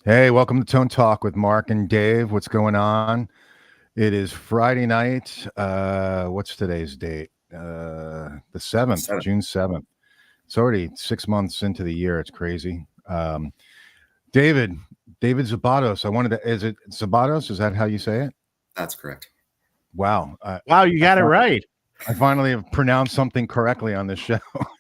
Hey, welcome to Tone Talk with Mark and Dave. What's going on? It is Friday night. What's today's date? The 7th, June 7th. It's already 6 months into the year. It's crazy. David Szabados. Is it Szabados? Is that how you say it? That's correct. Wow. Wow, you got it right. I finally have pronounced something correctly on this show.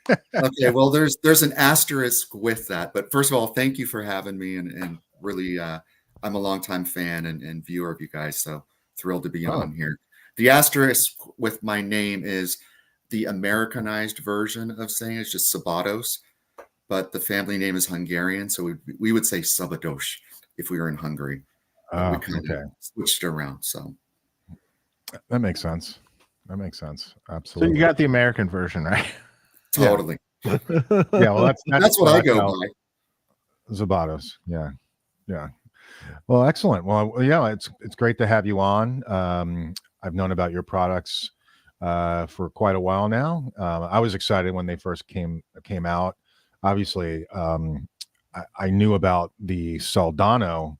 Okay, well, there's an asterisk with that. But first of all, thank you for having me. And really, I'm a longtime fan and viewer of you guys. So thrilled to be on here. The asterisk with my name is the Americanized version of saying it's just Szabados. But the family name is Hungarian. So we would say Szabados if we were in Hungary. We kind of switched it around. So that makes sense. Absolutely. So you got the American version, right? Totally. Yeah, well, that's what I go by. Szabados. Yeah. Well, excellent. Well, yeah, it's great to have you on. I've known about your products for quite a while now. I was excited when they first came out. Obviously, I knew about the Soldano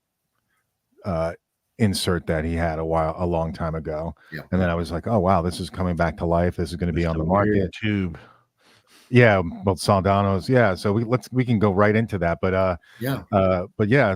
insert that he had a long time ago, and then I was like, oh wow, this is coming back to life. This is going to be on the market. Tube. Yeah, well, Soldanos. Yeah, so we can go right into that, but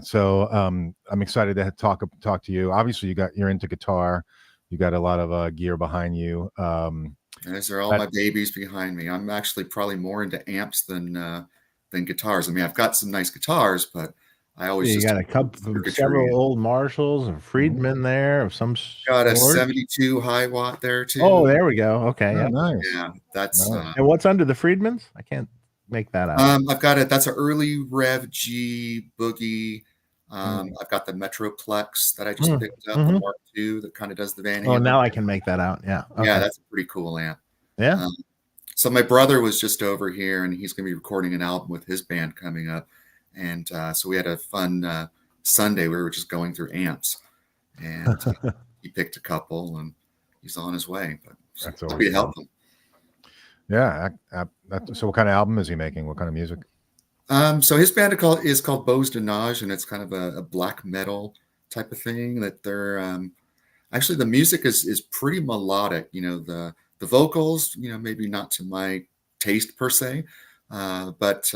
so I'm excited to talk to you. Obviously, you're into guitar. You got a lot of gear behind you. And these are all my babies behind me. I'm actually probably more into amps than guitars. I mean, I've got some nice guitars, but I always got a couple of several old Marshalls and Friedman there of some got a 72 high watt there too. Oh, there we go. Okay, nice. Yeah, that's nice. And what's under the Friedmans? I can't make that out. I've got it. That's an early Rev G Boogie. I've got the Metroplex that I just picked up, the Mark II that kind of does the Van Halen. Oh, now I can make that out. Yeah. Okay. Yeah, that's a pretty cool amp. Yeah. So my brother was just over here, and he's going to be recording an album with his band coming up. And so we had a fun Sunday. We were just going through amps, and he picked a couple, and he's on his way. But that's always we help him. Yeah. So what kind of album is he making? What kind of music? So his band is called Bose de Nage, and it's kind of a black metal type of thing. That they're actually the music is pretty melodic. You know, the vocals, maybe not to my taste per se, but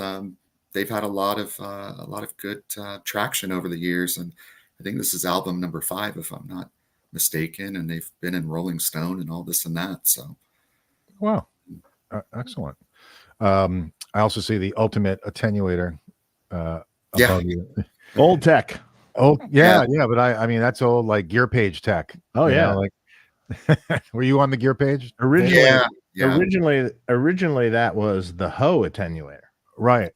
they've had a lot of good traction over the years, and I think this is album number 5, if I'm not mistaken. And they've been in Rolling Stone and all this and that. So, wow, excellent. I also see the Ultimate Attenuator. Above you. Old tech. Oh yeah. But I mean that's old like Gear Page tech. Oh yeah. Were you on the Gear Page? Originally, originally that was the Ho attenuator. Right.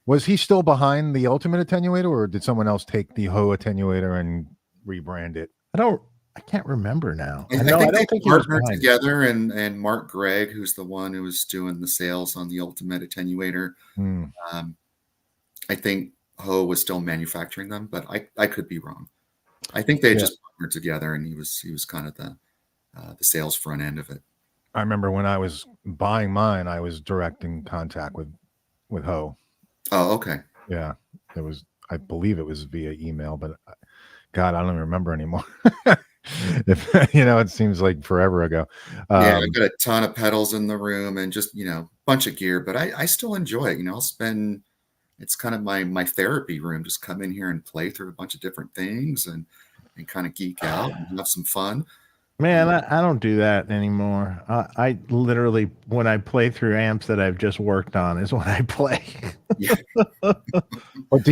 Was he still behind the Ultimate Attenuator, or did someone else take the Ho attenuator and rebrand it? I can't remember now. I don't think they partnered together, and Mark Gregg, who's the one who was doing the sales on the Ultimate Attenuator. I think Ho was still manufacturing them, but I could be wrong. I think they just partnered together, and he was kind of the sales front end of it. I remember when I was buying mine, I was direct in contact with Ho. Oh, okay. Yeah, I believe it was via email, but God, I don't even remember anymore. It seems like forever ago. I've got a ton of pedals in the room and just a bunch of gear, but I still enjoy it. I'll spend. It's kind of my therapy room. Just come in here and play through a bunch of different things and kind of geek out and have some fun. Man, I don't do that anymore. I literally, when I play through amps that I've just worked on, is when I play. But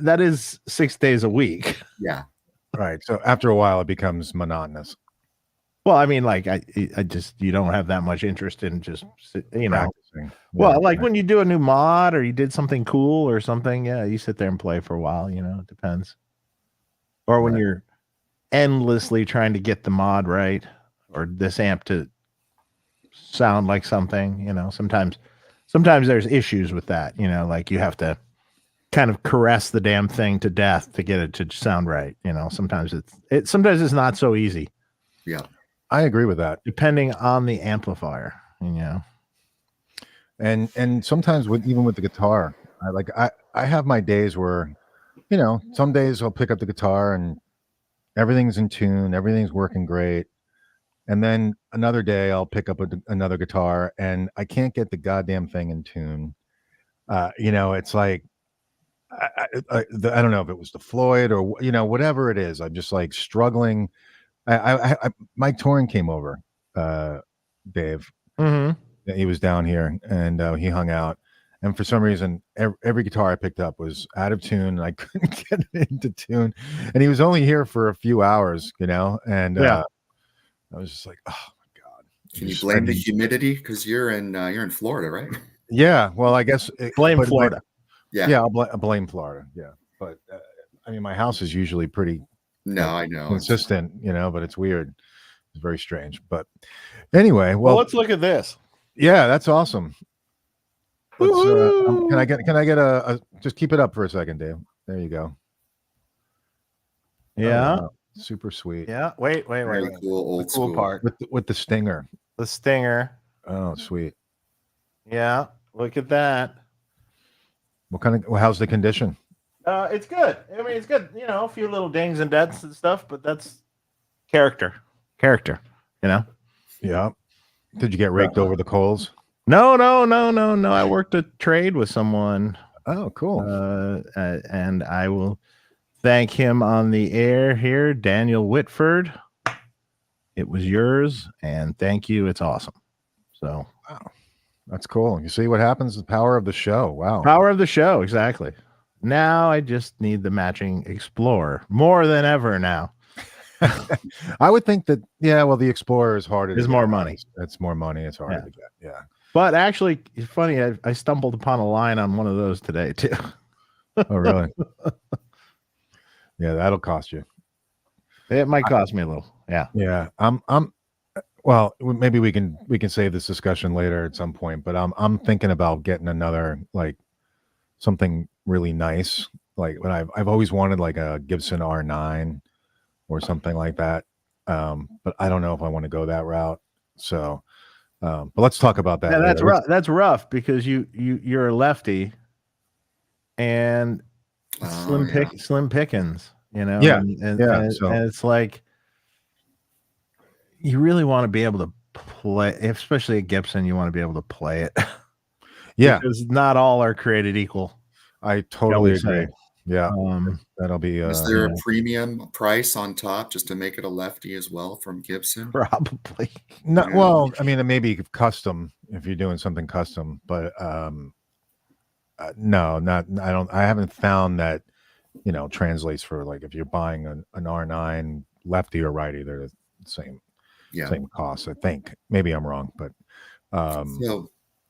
that is 6 days a week. Yeah. Right. So after a while, it becomes monotonous. Well, I mean, like I just you don't have that much interest in just practicing. Well, like when you do a new mod or you did something cool or something, you sit there and play for a while. It depends. Or when you're endlessly trying to get the mod right or this amp to sound like something, sometimes there's issues with that, like you have to kind of caress the damn thing to death to get it to sound right. Sometimes it's not so easy. Yeah. I agree with that. Depending on the amplifier, And sometimes even with the guitar, I have my days where, some days I'll pick up the guitar and everything's in tune, everything's working great. And then another day I'll pick up another guitar and I can't get the goddamn thing in tune. It's like I don't know if it was the Floyd or whatever it is. I'm just like struggling. Mike Torrin came over, Dave. Mm-hmm. He was down here and he hung out. And for some reason, every guitar I picked up was out of tune. And I couldn't get it into tune. And he was only here for a few hours, and I was just like, oh my God. Can you blame the humidity? Because you're in Florida, right? Yeah. Well, I guess blame Florida. Yeah, I'll blame Florida. Yeah. But I mean, my house is usually pretty I know consistent, but it's weird. It's very strange. But anyway, well, let's look at this. Yeah, that's awesome. Can I get a just keep it up for a second, Dave? There you go. Yeah. Super sweet. Yeah. Wait. Very cool, old school part with the stinger. The stinger. Oh, sweet. Yeah. Look at that. How's the condition? It's good. I mean, it's good. A few little dings and dents and stuff, but that's character. Yeah. Did you get raked over the coals? No. I worked a trade with someone. Oh, cool. And I will thank him on the air here, Daniel Whitford. It was yours, and thank you. It's awesome. So, wow, that's cool. You see what happens? The power of the show. Wow, power of the show. Exactly. Now I just need the matching Explorer more than ever now. I would think that, the Explorer is harder. There's more money. It's more money. It's harder to get. Yeah. But actually, it's funny. I stumbled upon a line on one of those today too. Oh, really? Yeah, that'll cost you. It might cost me a little. Yeah. Yeah. Well, maybe we can save this discussion later at some point. But I'm thinking about getting another, like, something really nice. Like, when I've always wanted like a Gibson R9 or something like that. But I don't know if I want to go that route. So, but let's talk about that. Yeah, that's rough. That's rough because you're a lefty, and slim pickings. Yeah, and it's like you really want to be able to play, especially at Gibson. You want to be able to play it. Yeah, because not all are created equal. I totally agree. Yeah, that'll be. Is there a premium price on top just to make it a lefty as well from Gibson? Probably. No, well, I mean, it may be custom if you're doing something custom, but no, not. I haven't found that. Translates for, like, if you're buying an R9 lefty or righty, they're the same cost. I think maybe I'm wrong, but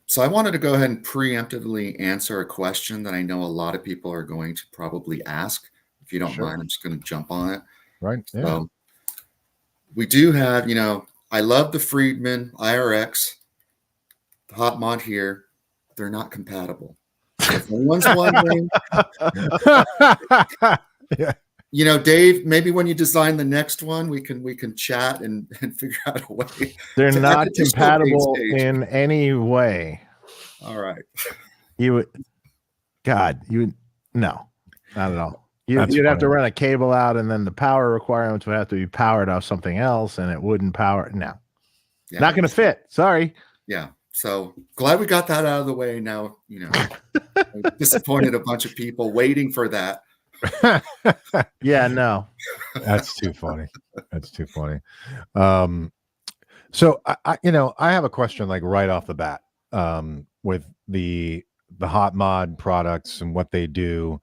so I wanted to go ahead and preemptively answer a question that I know a lot of people are going to probably ask. If you don't mind, I'm just going to jump on it. Right. Yeah. So we do have, I love the Friedman IRX, the hot mod here. They're not compatible. If anyone's wondering, yeah. Dave, maybe when you design the next one, we can chat and figure out a way. They're not compatible in any way. All right. No, not at all. You'd have to run a cable out, and then the power requirements would have to be powered off something else, and it wouldn't power. No, not going to fit. Sorry. Yeah. So glad we got that out of the way. Now, disappointed a bunch of people waiting for that. Yeah, no. That's too funny. So I have a question, like, right off the bat, with the hot mod products and what they do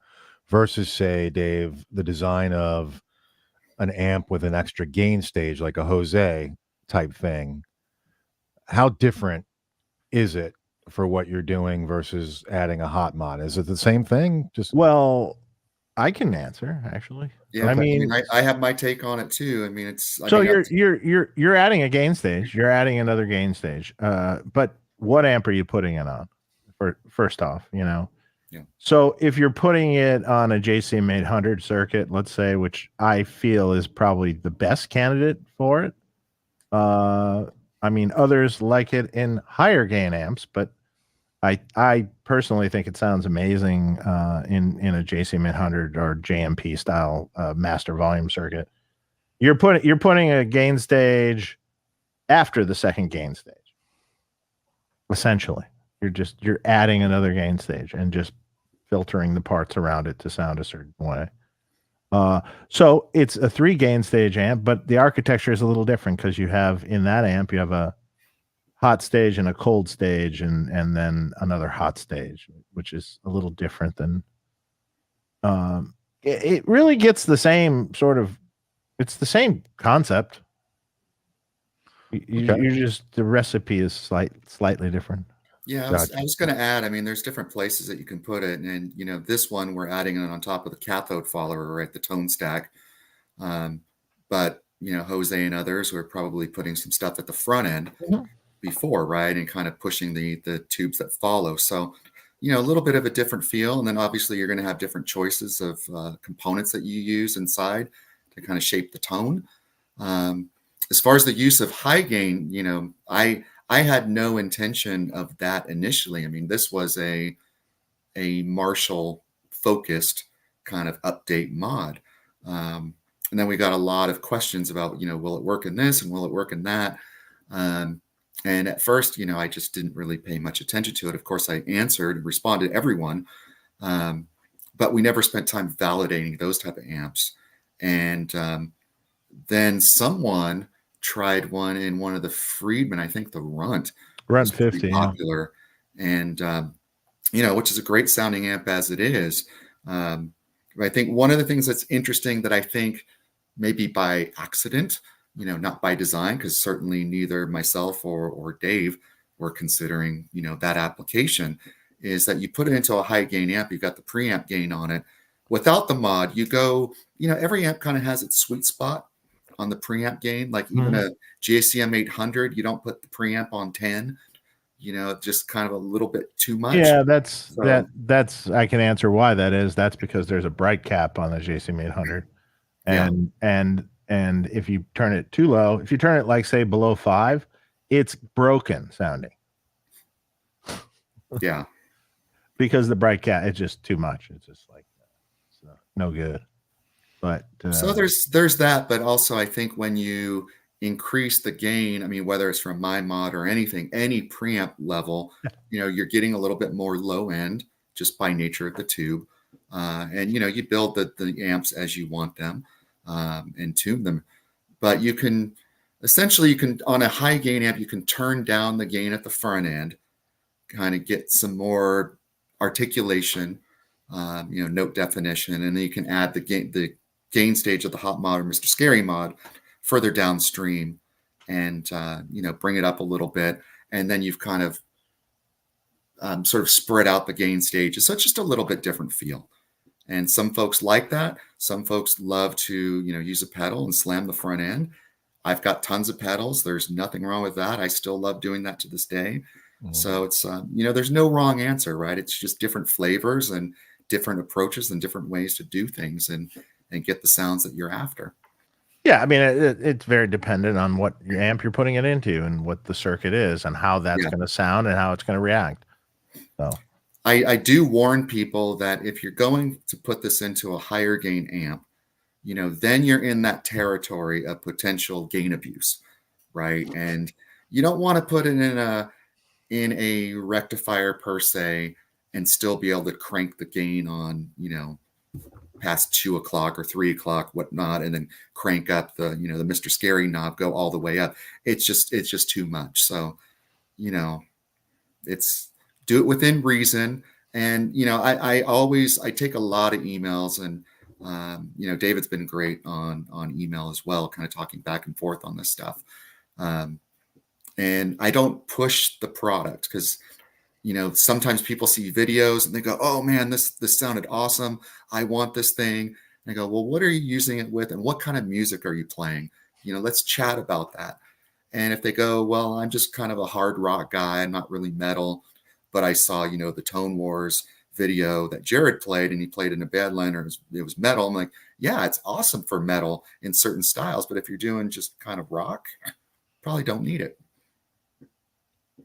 versus, say, Dave, the design of an amp with an extra gain stage, like a Jose type thing. How different is it for what you're doing versus adding a hot mod? Is it the same thing? Well, I can answer, actually. Yeah, I mean, I have my take on it too. I mean, you're adding a gain stage. You're adding another gain stage. But what amp are you putting it on? First off, Yeah. So if you're putting it on a JCM 800 circuit, let's say, which I feel is probably the best candidate for it. I mean, others like it in higher gain amps, but I personally think it sounds amazing in a JCM800 or JMP style master volume circuit. You're putting a gain stage after the second gain stage. Essentially, you're adding another gain stage and just filtering the parts around it to sound a certain way. So it's a 3 gain stage amp, but the architecture is a little different because you have in that amp you have a hot stage and a cold stage, and then another hot stage, which is a little different than. It really gets the same sort of. It's the same concept. You just the recipe is slightly different. Yeah, I was going to add. I mean, there's different places that you can put it, and you know, this one we're adding it on top of the cathode follower, right? The tone stack. But you know, Jose and others were probably putting some stuff at the front end before, right, and kind of pushing the tubes that follow. So, you know, a little bit of a different feel, and then obviously you're going to have different choices of components that you use inside to kind of shape the tone. As far as the use of high gain, you know, I had no intention of that initially. I mean, this was a Marshall focused kind of update mod. And then we got a lot of questions about, you know, will it work in this and will it work in that? And at first, you know, I just didn't really pay much attention to it. Of course, I answered and responded to everyone. But we never spent time validating those type of amps. And then someone tried one in one of the Friedman, I think the Runt 50 popular, and you know, which is a great sounding amp as it is. I think one of the things that's interesting that I think maybe by accident, you know, not by design, because certainly neither myself or Dave were considering, you know, that application, is that you put it into a high gain amp, you've got the preamp gain on it. Without the mod, you go, you know, every amp kind of has its sweet spot on the preamp gain. Like even a JCM 800, you don't put the preamp on 10, you know, just kind of a little bit too much. Yeah, that's I can answer why that is. That's because there's a bright cap on the JCM 800. And if you turn it too low, if you turn it like say below 5, it's broken sounding. Yeah. Because the bright cap, it's just too much. It's just like no good. But so there's that, but also I think when you increase the gain, I mean, whether it's from my mod or anything, any preamp level, you know, you're getting a little bit more low end just by nature of the tube. And, you know, you build the amps as you want them and tune them. But you can, essentially, you can, on a high gain amp, you can turn down the gain at the front end, kind of get some more articulation, you know, note definition, and then you can add the gain stage of the hot mod or Mr. Scary mod further downstream and, you know, bring it up a little bit. And then you've kind of sort of spread out the gain stages. So it's just a little bit different feel. And some folks like that. Some folks love to, you know, use a pedal and slam the front end. I've got tons of pedals. There's nothing wrong with that. I still love doing that to this day. So it's, you know, there's no wrong answer, right? It's just different flavors and different approaches and different ways to do things and get the sounds that you're after. Yeah, I mean, it's very dependent on what your amp you're putting it into and what the circuit is and how that's going to sound and how it's going to react. So I do warn people that if you're going to put this into a higher gain amp, you know, then you're in that territory of potential gain abuse, right? And you don't want to put it in a rectifier per se and still be able to crank the gain on, you know, past 2 o'clock or 3 o'clock, whatnot, and then crank up the, you know, the Mr. Scary knob, go all the way up. It's just too much. So, you know, it's do it within reason. And, you know, I take a lot of emails and, you know, David's been great on email as well, kind of talking back and forth on this stuff. And I don't push the product because, you know, sometimes people see videos and they go, oh man, this sounded awesome. I want this thing. And I go, well, what are you using it with? And what kind of music are you playing? You know, let's chat about that. And if they go, well, I'm just kind of a hard rock guy. I'm not really metal, but I saw, you know, the Tone Wars video that Jared played and he played in a Badlander. It was metal. I'm like, yeah, it's awesome for metal in certain styles. But if you're doing just kind of rock, probably don't need it.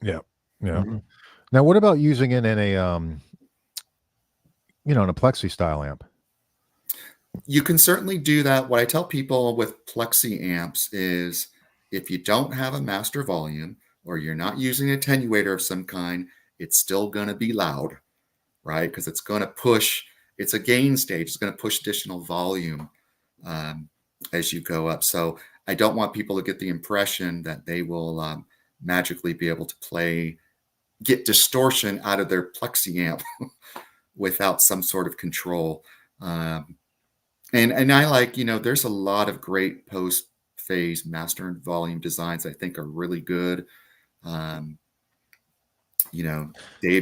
Yeah. Yeah. Now, what about using it in a in a plexi style amp? You can certainly do that. What I tell people with plexi amps is if you don't have a master volume or you're not using an attenuator of some kind, it's still going to be loud, right? Because it's going to push, it's a gain stage. It's going to push additional volume as you go up. So I don't want people to get the impression that they will magically be able to get distortion out of their plexi amp without some sort of control. And I like, there's a lot of great post-phase master and volume designs I think are really good. Dave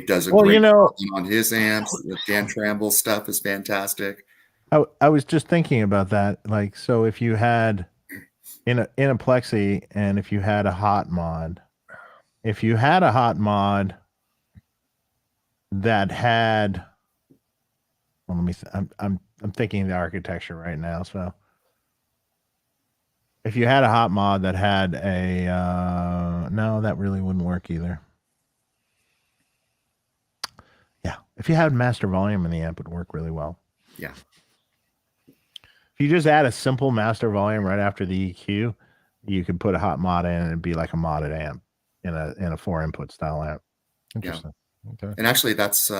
does a great job on his amps. The Dan Tramble stuff is fantastic. I was just thinking about that. Like, so if you had in a plexi, and if you had a hot mod that had, well, let me. I'm thinking the architecture right now. So if you had a hot mod that had a, no, that really wouldn't work either. Yeah, if you had master volume in the amp, it would work really well. Yeah. If you just add a simple master volume right after the EQ, you can put a hot mod in and it'd be like a modded amp in a 4-input style amp. Interesting. Yeah. Okay. And actually, that's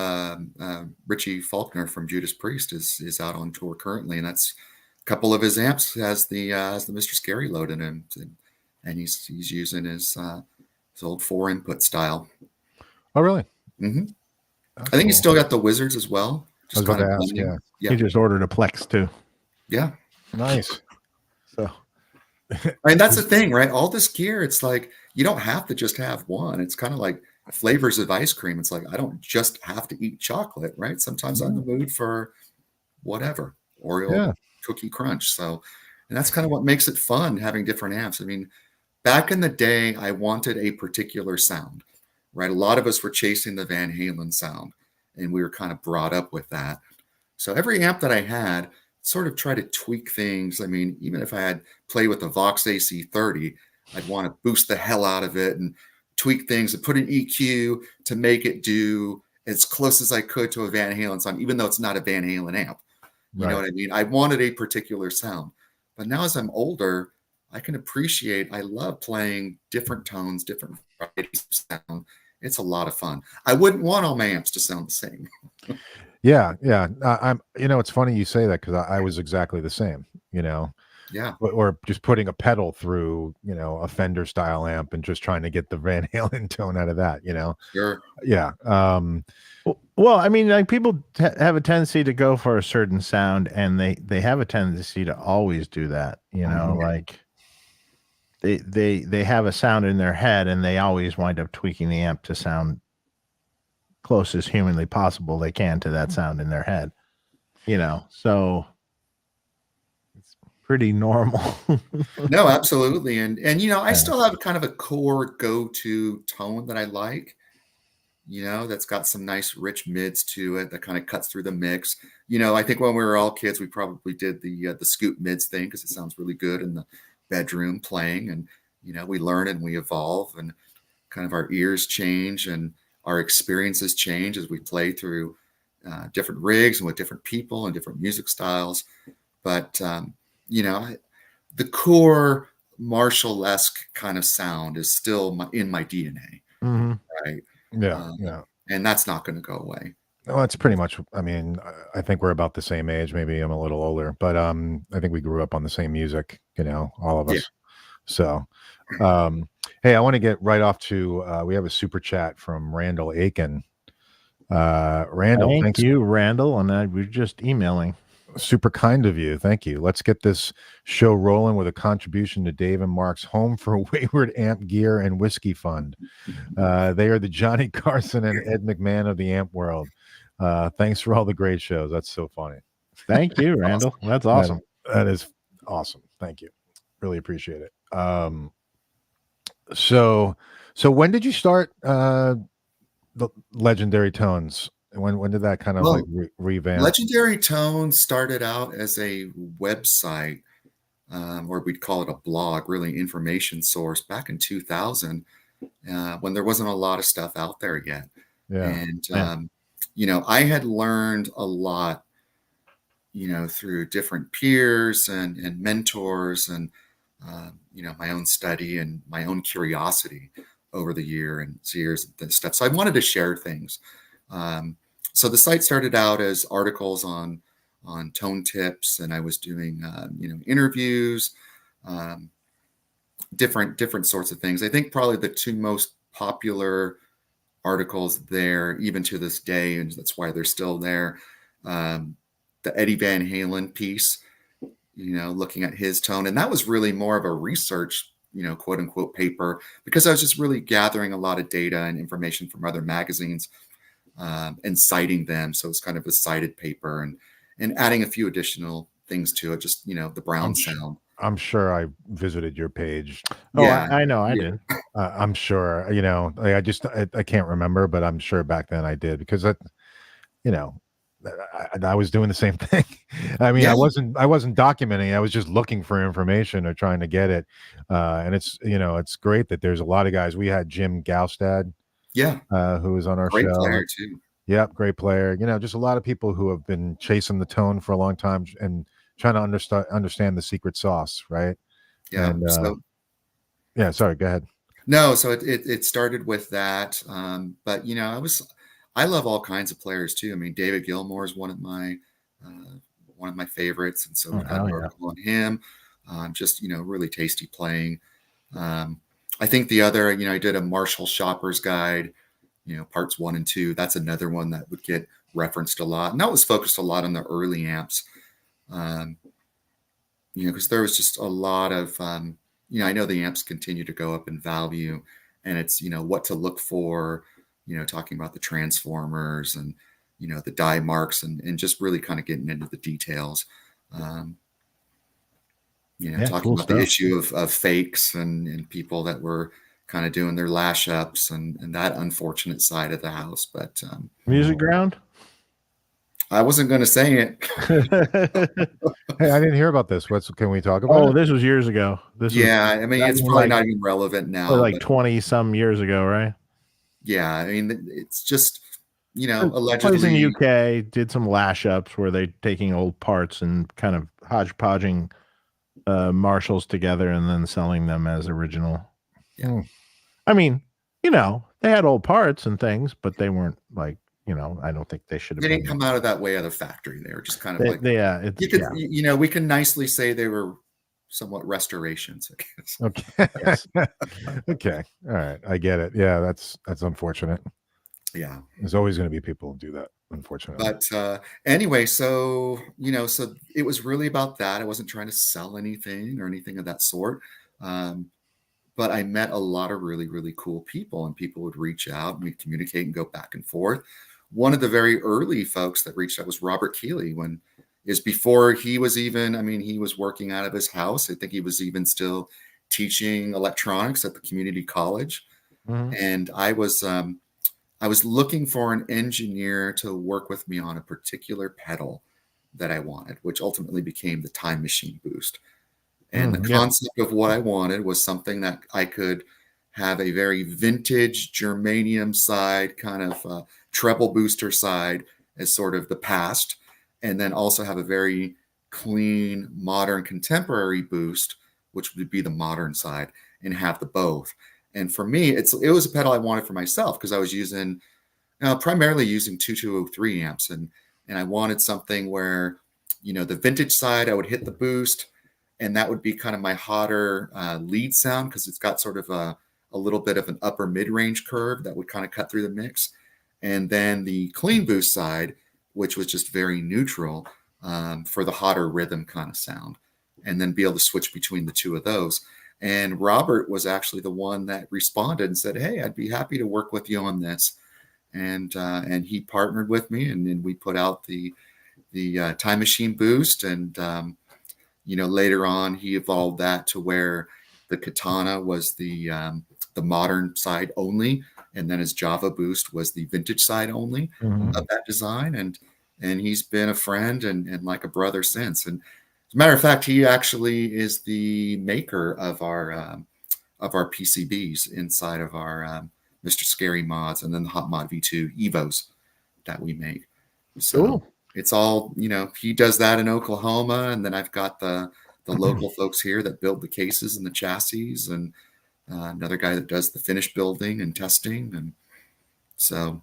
Richie Faulkner from Judas Priest is out on tour currently, and that's a couple of his amps has the Mr. Scary load in him, and he's using his old 4-input style. Oh, really? Mm-hmm. I think he's still got the Wizards as well. Just kind of ask, yeah. He just ordered a Plex too. Yeah. Nice. So, and that's the thing, right? All this gear, it's like you don't have to just have one. It's kind of like flavors of ice cream. It's like I don't just have to eat chocolate, right? Sometimes I'm in the mood for whatever, Oreo cookie crunch. So, and that's kind of what makes it fun having different amps. I mean, back in the day, I wanted a particular sound, right? A lot of us were chasing the Van Halen sound, and we were kind of brought up with that. So every amp that I had sort of try to tweak things. I mean, even if I had play with the Vox AC30, I'd want to boost the hell out of it and tweak things and put an EQ to make it do as close as I could to a Van Halen sound, even though it's not a Van Halen amp. You know what I mean? I wanted a particular sound. But now as I'm older, I can appreciate, I love playing different tones, different varieties of sound. It's a lot of fun. I wouldn't want all my amps to sound the same. Yeah. I'm. It's funny you say that because I was exactly the same. Yeah. Or just putting a pedal through, a Fender style amp and just trying to get the Van Halen tone out of that. Sure. Yeah. Well, I mean, like people have a tendency to go for a certain sound, and they have a tendency to always do that. Like they have a sound in their head, and they always wind up tweaking the amp to sound close as humanly possible they can to that sound in their head. So it's pretty normal. No, absolutely. And I still have kind of a core go-to tone that I like, that's got some nice rich mids to it that kind of cuts through the mix. I think when we were all kids, we probably did the scoop mids thing because it sounds really good in the bedroom playing. And, we learn and we evolve and kind of our ears change and our experiences change as we play through different rigs and with different people and different music styles. But, the core Marshall-esque kind of sound is still in my DNA. Mm-hmm. Right. Yeah. And that's not going to go away. Well, it's pretty much, I think we're about the same age. Maybe I'm a little older, but I think we grew up on the same music, all of us. Yeah. So, hey, I want to get right off to, we have a super chat from Randall Aiken. Randall, thank you, Randall. And we're just emailing. Super kind of you. Thank you. Let's get this show rolling with a contribution to Dave and Mark's Home for Wayward Amp Gear and Whiskey Fund. They are the Johnny Carson and Ed McMahon of the amp world. Thanks for all the great shows. That's so funny. Thank you, Randall. That's awesome. That is awesome. Thank you. Really appreciate it. So when did you start the Legendary Tones? When did that kind of revamp? Legendary Tones started out as a website, or we'd call it a blog, really information source back in 2000, when there wasn't a lot of stuff out there yet. Yeah. And I had learned a lot, through different peers and mentors, and my own study and my own curiosity over the years and stuff. So I wanted to share things. So the site started out as articles on tone tips, and I was doing interviews, different sorts of things. I think probably the two most popular articles there, even to this day, and that's why they're still there. The Eddie Van Halen piece, looking at his tone, and that was really more of a research, quote unquote paper, because I was just really gathering a lot of data and information from other magazines, and citing them. So it's kind of a cited paper, and adding a few additional things to it, just the brown sound. I'm sure I visited your page. Oh, yeah, I know I did. I'm sure, I can't remember, but I'm sure back then I did, because I was doing the same thing. I mean, Yeah. I wasn't documenting. I was just looking for information or trying to get it. And it's great that there's a lot of guys. We had Jim Gaustad, who was on our Great show. player too. Yep, great player. Just a lot of people who have been chasing the tone for a long time and trying to understand the secret sauce, right? Yeah. And sorry, go ahead. No, so it started with that. But I love all kinds of players too. I mean, David Gilmour is one of my favorites, and so we've got an article on him. Just really tasty playing. I think the other, I did a Marshall Shopper's Guide, parts 1 and 2. That's another one that would get referenced a lot, and that was focused a lot on the early amps. Because there was just a lot of, I know the amps continue to go up in value, and it's, what to look for, talking about the transformers and, the die marks, and just really kind of getting into the details. Talking cool about stuff. the issue of fakes and people that were kind of doing their lash ups and that unfortunate side of the house. But Music Ground? I wasn't going to say it. Hey, I didn't hear about this. Can we talk about it? This was years ago. I mean, it's probably not even relevant now. Like 20 some years ago, right? Yeah, I mean, it's just, allegedly. Plays in the UK, did some lash ups where they're taking old parts and kind of hodgepodging Marshalls together and then selling them as original. Yeah. I mean, they had old parts and things, but they weren't like, I don't think they should have. They didn't come out of that way of the factory. They were just kind of we can nicely say they were somewhat restorations, I guess. Okay. Okay. All right. I get it. Yeah, that's unfortunate. Yeah. There's always going to be people who do that, unfortunately. But anyway, so it was really about that. I wasn't trying to sell anything or anything of that sort. But I met a lot of really, really cool people, and people would reach out and we'd communicate and go back and forth. One of the very early folks that reached out was Robert Keeley, before he was even, he was working out of his house. I think he was even still teaching electronics at the community college. Mm-hmm. And I was looking for an engineer to work with me on a particular pedal that I wanted, which ultimately became the Time Machine Boost. And the concept of what I wanted was something that I could have a very vintage germanium side, kind of treble booster side as sort of the past, and then also have a very clean, modern, contemporary boost, which would be the modern side, and have the both. And for me, it was a pedal I wanted for myself, because I was primarily using 2203 amps, and I wanted something where, the vintage side, I would hit the boost, and that would be kind of my hotter lead sound, because it's got sort of a little bit of an upper mid-range curve that would kind of cut through the mix. And then the clean boost side, which was just very neutral, for the hotter rhythm kind of sound, and then be able to switch between the two of those. And Robert was actually the one that responded and said, "Hey, I'd be happy to work with you on this." And he partnered with me, and then we put out the Time Machine Boost. And later on, he evolved that to where the Katana was the modern side only, and then his Java Boost was the vintage side only of that design. And he's been a friend and like a brother since. And as a matter of fact, he actually is the maker of our PCBs inside of our Mr. Scary mods, and then the Hot Mod V2 Evos that we make. So Cool. it's all, he does that in Oklahoma, and then I've got the local folks here that build the cases and the chassis, and another guy that does the finished building and testing, and so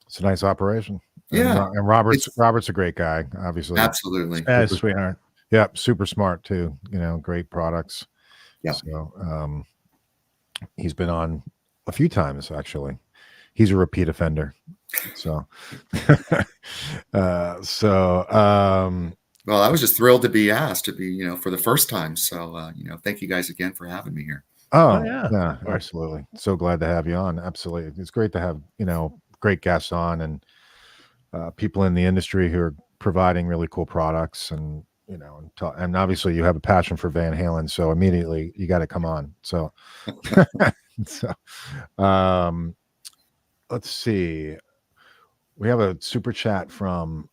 it's a nice operation. Yeah, and Robert's a great guy, obviously. Absolutely, sweetheart. Yeah, super smart too. Great products. Yeah. So he's been on a few times actually. He's a repeat offender. So well, I was just thrilled to be asked to be, for the first time. So thank you guys again for having me here. Oh yeah, absolutely. So glad to have you on. Absolutely. It's great to have, great guests on, and people in the industry who are providing really cool products, and and obviously you have a passion for Van Halen, so immediately you got to come on. So let's see. We have a super chat from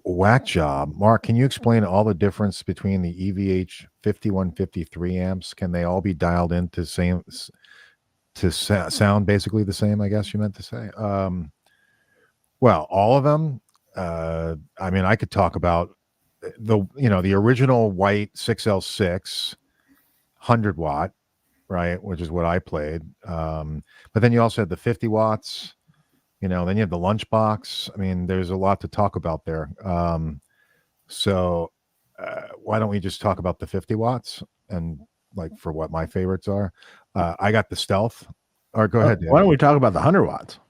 Whack Job. Mark, can you explain all the difference between the EVH 5153 amps? Can they all be dialed into sound basically the same, I guess you meant to say? Well, all of them. I mean, I could talk about the original white 6L6 100 watt, right, which is what I played. But then you also had the 50 watts. Then you have the lunchbox. I mean, there's a lot to talk about there. So why don't we just talk about the 50 watts and for what my favorites are? I got the Stealth. Or go ahead, Dan. Why don't we talk about the 100 watts?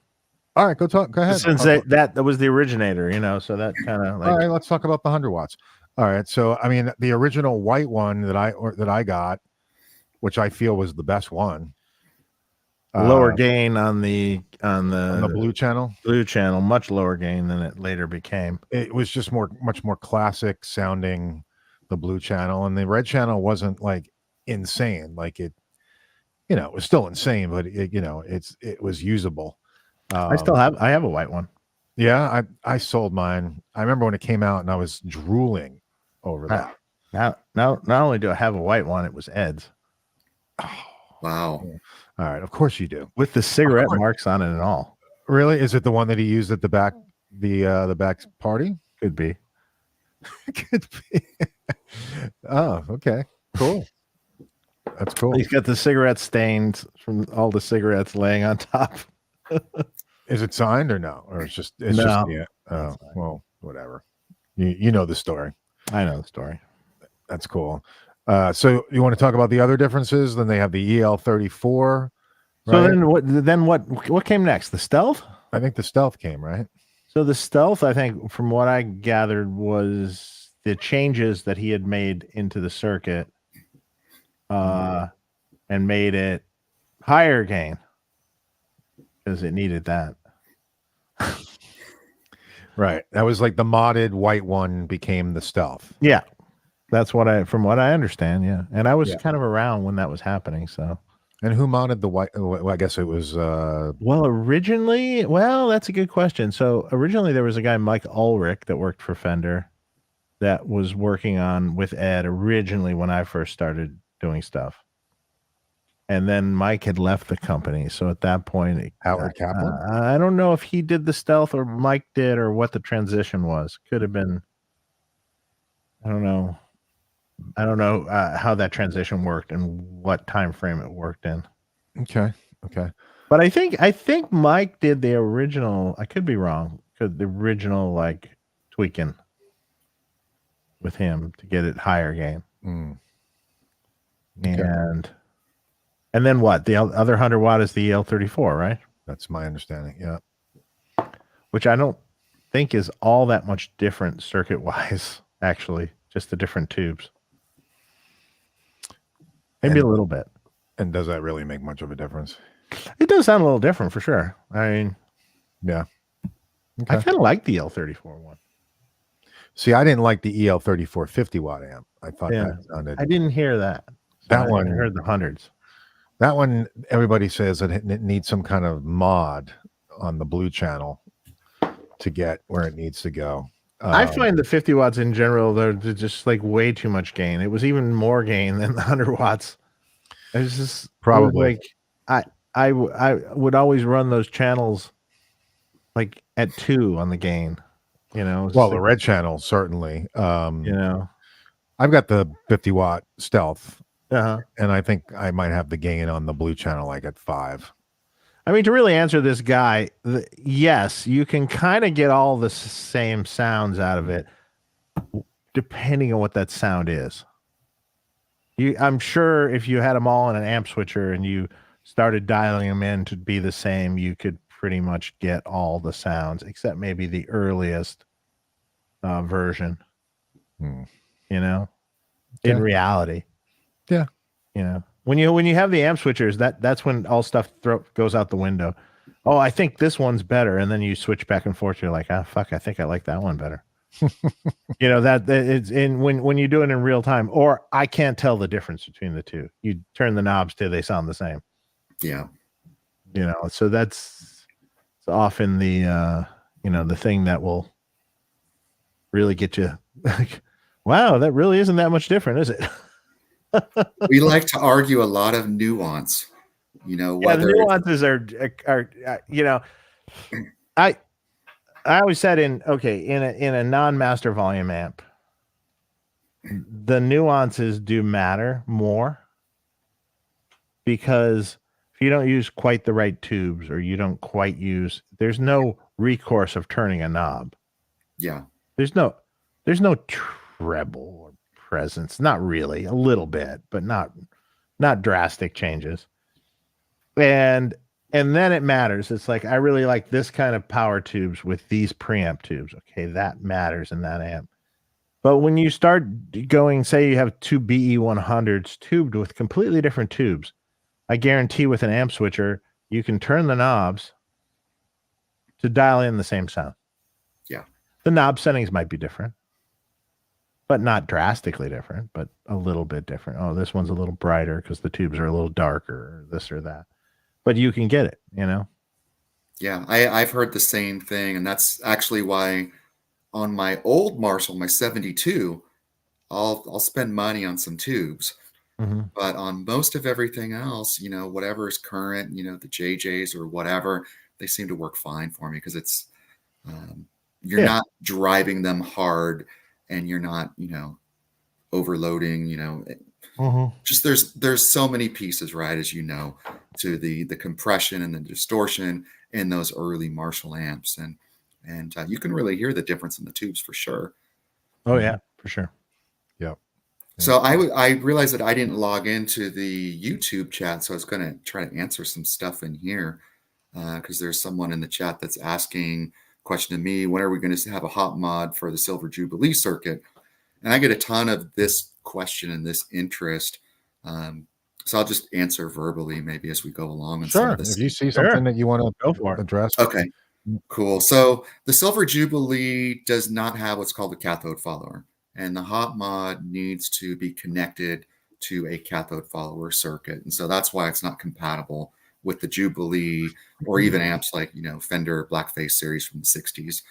All right, go ahead. Since that was the originator, so that kind of all right, let's talk about the 100 watts. All right. So, I mean, the original white one that I got, which I feel was the best one. Lower gain on the blue channel. Blue channel, much lower gain than it later became. It was just much more classic sounding, the blue channel, and the red channel wasn't insane. It was still insane, but it was usable. I have a white one. Yeah, I sold mine. I remember when it came out, and I was drooling over that. Now, not only do I have a white one, it was Ed's. Oh, wow. All right, of course you do. With the cigarette marks on it and all. Really? Is it the one that he used at the back, the back party? Could be. Could be. Oh, okay. Cool. That's cool. He's got the cigarette stains from all the cigarettes laying on top. Is it signed or no? Or it's no. just yeah. Oh, well, whatever. You know the story. I know the story. That's cool. So you want to talk about the other differences? Then they have the EL34. Right? So then what came next? The Stealth? I think the Stealth came, right? So the Stealth, I think, from what I gathered, was the changes that he had made into the circuit, and made it higher gain because it needed that. Right. That was like the modded white one became the Stealth. Yeah. That's from what I understand. Yeah. And I was kind of around when that was happening. So, and who modded the white? Well, I guess it was, originally, that's a good question. So originally there was a guy, Mike Ulrich, that worked for Fender that was working on with Ed originally when I first started doing stuff. And then Mike had left the company. So at that point, Howard Kaplan? I don't know if he did the Stealth or Mike did, or what the transition was. Could have been, I don't know how that transition worked and what time frame it worked in. Okay. But I think Mike did the original. I could be wrong. The original tweaking with him to get it higher gain. Okay. And then what? The other 100 watt is the EL34, right? That's my understanding. Yeah. Which I don't think is all that much different circuit wise. Actually, just the different tubes. Maybe a little bit. And does that really make much of a difference? It does sound a little different for sure. I mean, yeah. Okay. I kind of like the EL34 one. See, I didn't like the EL34 50 watt amp. I thought that sounded. I didn't hear that. So that one. I heard the hundreds. That one, everybody says that it needs some kind of mod on the blue channel to get where it needs to go. I find the 50 watts in general, they're just way too much gain. It was even more gain than the 100 watts. It's just probably I would always run those channels like at 2 on the gain. Well, the red channel certainly. I've got the 50-watt stealth, and I think I might have the gain on the blue channel like at 5. I mean, to really answer this guy, yes, you can kind of get all the same sounds out of it, depending on what that sound is. I'm sure if you had them all in an amp switcher and you started dialing them in to be the same, you could pretty much get all the sounds, except maybe the earliest version. In reality. Yeah. When you have the amp switchers, that's when all stuff goes out the window. Oh, I think this one's better, and then you switch back and forth. You're like, fuck, I think I like that one better. That it's in when you do it in real time, or I can't tell the difference between the two. You turn the knobs till they sound the same. Yeah. So that's often the the thing that will really get you like, wow, that really isn't that much different, is it? We like to argue a lot of nuance, whether the nuances are I always said in a non-master volume amp, the nuances do matter more, because if you don't use quite the right tubes, or you don't quite use, there's no recourse of turning a knob. Yeah. There's no treble or presence. Not really, a little bit, but not drastic changes. And then it matters. It's like, I really like this kind of power tubes with these preamp tubes. Okay, that matters in that amp. But when you start going, say you have 2 BE100s tubed with completely different tubes, I guarantee with an amp switcher, you can turn the knobs to dial in the same sound. Yeah. The knob settings might be different, but not drastically different, but a little bit different. Oh, this one's a little brighter because the tubes are a little darker, or this or that. But you can get it, Yeah, I've heard the same thing, and that's actually why on my old Marshall, my 72, I'll spend money on some tubes. But on most of everything else, whatever is current, the JJs or whatever, they seem to work fine for me, because it's you're not driving them hard, and you're not overloading. Just there's so many pieces, right, as to the compression and the distortion in those early Marshall amps, and you can really hear the difference in the tubes for sure. Oh yeah, for sure. Yep. So I realized that I didn't log into the YouTube chat, so I was going to try to answer some stuff in here, because there's someone in the chat that's asking a question to me: when are we going to have a hot mod for the Silver Jubilee circuit? And I get a ton of this question and this interest, so I'll just answer verbally maybe as we go along. And sure. If you see something that you want to go for address, okay, cool. So the Silver Jubilee does not have what's called a cathode follower, and the hot mod needs to be connected to a cathode follower circuit, and so that's why it's not compatible with the Jubilee or even amps like Fender Blackface series from the 60s.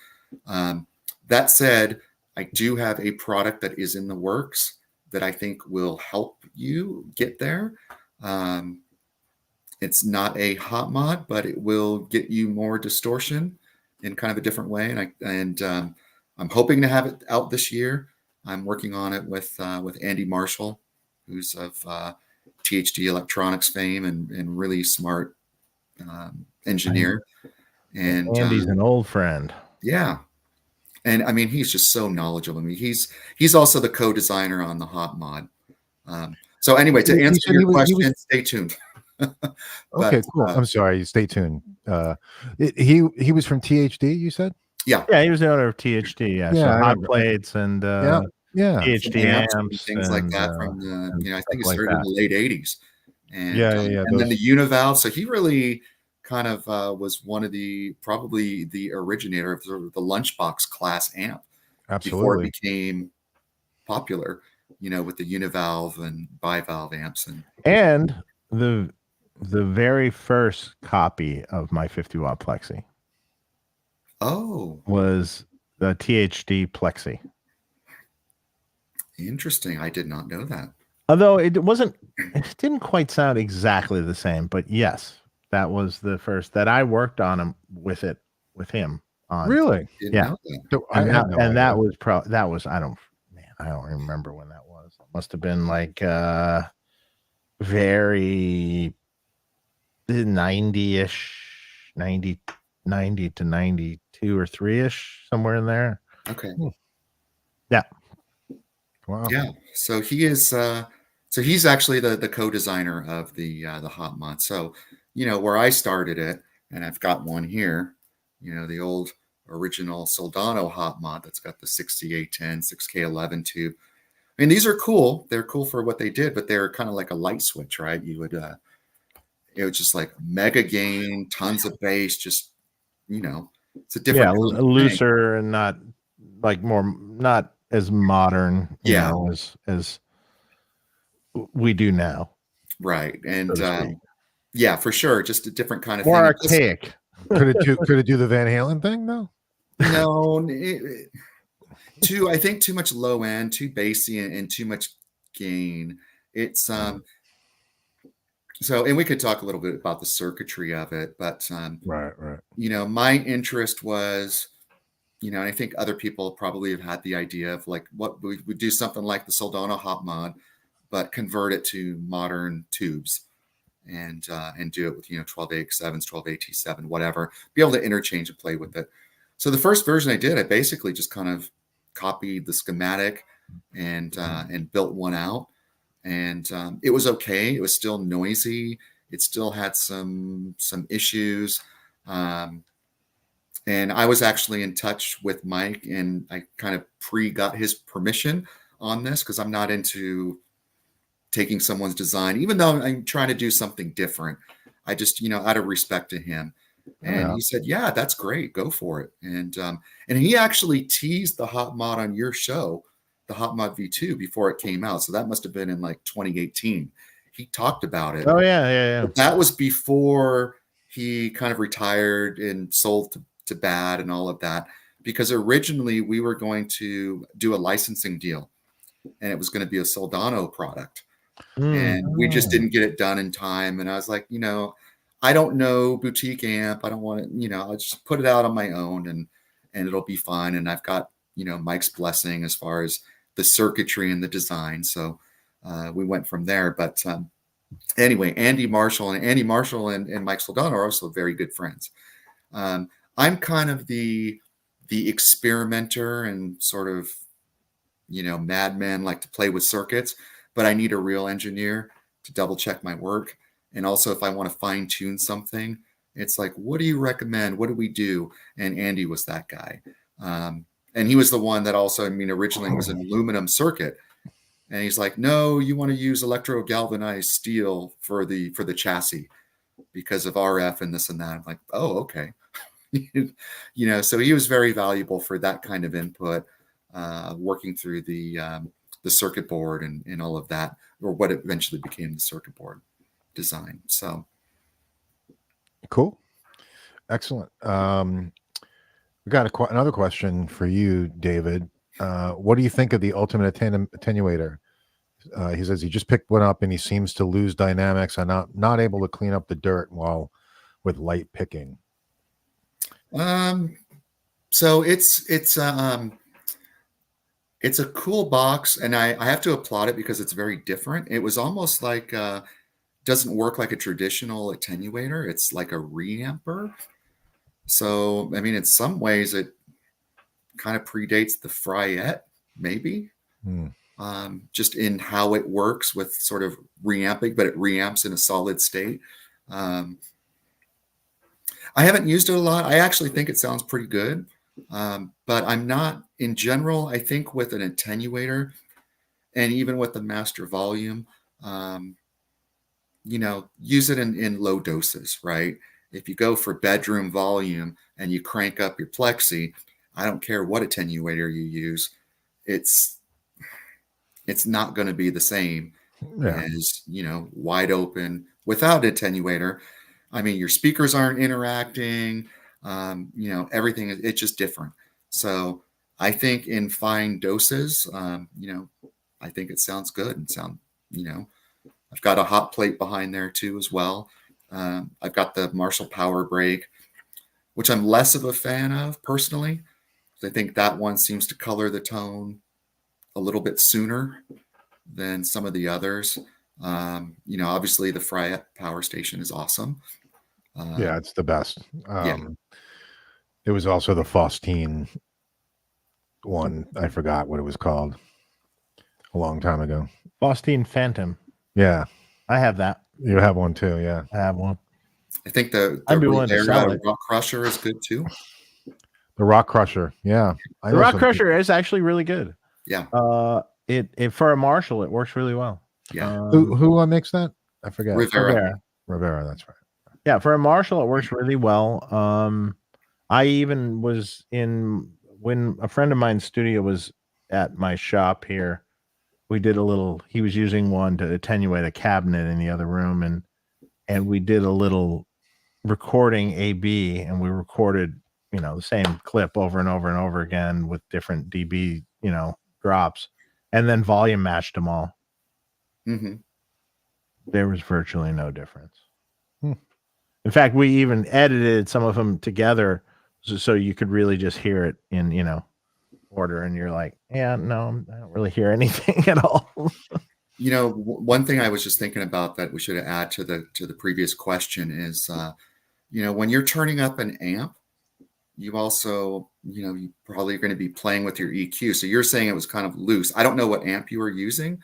That said, I do have a product that is in the works that I think will help you get there. It's not a hot mod, but it will get you more distortion in kind of a different way. And I'm hoping to have it out this year. I'm working on it with Andy Marshall, who's of THD Electronics fame and really smart engineer. And Andy's an old friend. Yeah. And I mean, he's just so knowledgeable. I mean, he's also the co-designer on the hot mod. So anyway, to answer your question, stay tuned. Okay, cool. I'm sorry. Stay tuned. He was from THD, you said? Yeah. Yeah, he was the owner of THD. Yeah, so hot plates and THD amps and things like that from the, I think it started in the late 80s. And, and then the Univalve. So he really kind of was one of probably the originator of the lunchbox class amp. Absolutely. Before it became popular, with the Univalve and bivalve amps. And the very first copy of my 50-watt Plexi was the THD Plexi. Interesting. I did not know that. Although it didn't quite sound exactly the same, but yes, That was the first that I worked on him with him on. Really? Didn't Yeah. know that. So I And had no idea. that was I don't remember when that was. It must have been like very 90-ish, 90 to 92 or 3-ish, somewhere in there. Okay. Yeah. Wow. Yeah. So he is. So he's actually the co-designer of the hot mod. So where I started it, and I've got one here. The old original Soldano hot mod that's got the 6C810, 6K11 tube. I mean, these are cool. They're cool for what they did, but they're kind of like a light switch, right? It was just like mega gain, tons of bass, just it's a different kind of thing. looser and not as modern, Yeah. as we do now. Right. And So to speak. yeah, for sure. Just a different kind of More thing. archaic. Could it do the Van Halen thing though? No, I think too much low end, too bassy, and too much gain. It's so, and we could talk a little bit about the circuitry of it, but Right. my interest was, and I think other people probably have had the idea of like what we would do something like the Soldano hot mod, but convert it to modern tubes and do it with 12AX7s, 12AT7, whatever, be able to interchange and play with it. So the first version I did, I basically just kind of copied the schematic and built one out, and it was okay. It was still noisy. It still had some issues, and I was actually in touch with Mike, and I kind of got his permission on this because I'm not into taking someone's design, even though I'm trying to do something different. I just, out of respect to him. And he said, yeah, that's great. Go for it. And he actually teased the hot mod on your show, the hot mod V2, before it came out. So that must've been in like 2018. He talked about it. Oh yeah. But that was before he kind of retired and sold to Bad and all of that, because originally we were going to do a licensing deal and it was going to be a Soldano product. And we just didn't get it done in time. And I was like, I don't know boutique amp. I don't want to, I'll just put it out on my own and it'll be fine. And I've got, Mike's blessing as far as the circuitry and the design. So we went from there. But anyway, Andy Marshall and Mike Soldano are also very good friends. I'm kind of the experimenter and sort of, madman, like to play with circuits, but I need a real engineer to double check my work. And also if I want to fine tune something, it's like, what do you recommend? What do we do? And Andy was that guy. And he was the one that also, originally was an aluminum circuit. And he's like, no, you want to use electro galvanized steel for the chassis because of RF and this and that. I'm like, oh, okay. So he was very valuable for that kind of input, working through the circuit board and all of that, or what eventually became the circuit board design. So cool. Excellent. We got another question for you, David. What do you think of the ultimate attenuator? He says he just picked one up and he seems to lose dynamics and not able to clean up the dirt while with light picking. So it's a cool box, and I have to applaud it because it's very different. It was almost like doesn't work like a traditional attenuator. It's like a reamper. So in some ways it kind of predates the Fryette, maybe. Just in how it works with sort of reamping, but it reamps in a solid state. I haven't used it a lot. I actually think it sounds pretty good. But I'm not, in general, I think with an attenuator and even with the master volume, use it in low doses, right? If you go for bedroom volume and you crank up your plexi, I don't care what attenuator you use, it's not going to be the same as, wide open without attenuator. Your speakers aren't interacting. Everything, it's just different. So I think in fine doses, I think it sounds good and I've got a hot plate behind there too, as well. I've got the Marshall Power Break, which I'm less of a fan of personally. I think that one seems to color the tone a little bit sooner than some of the others. Obviously the Fryette Power Station is awesome. Yeah, it's the best. Yeah. It was also the Faustine one. I forgot what it was called a long time ago. Faustine Phantom. Yeah, I have that. you have one too. Yeah, I have one. I think the I'd be willing to sell it. Rock Crusher is good too. the Rock Crusher. Yeah, The Rock Crusher is actually really good. Yeah. It for a Marshall, it works really well. Yeah. Who makes that? I forget. Rivera. That's right. Yeah, for a Marshall, it works really well. I even was when a friend of mine's studio was at my shop here. We did he was using one to attenuate a cabinet in the other room, and we did a little recording AB, and we recorded, the same clip over and over and over again with different dB, drops, and then volume matched them all. Mm-hmm. There was virtually no difference. In fact, we even edited some of them together so you could really just hear it in, order. And you're like, yeah, no, I don't really hear anything at all. One thing I was just thinking about that we should add to the previous question is, when you're turning up an amp, you also, you probably are going to be playing with your EQ. So you're saying it was kind of loose. I don't know what amp you were using,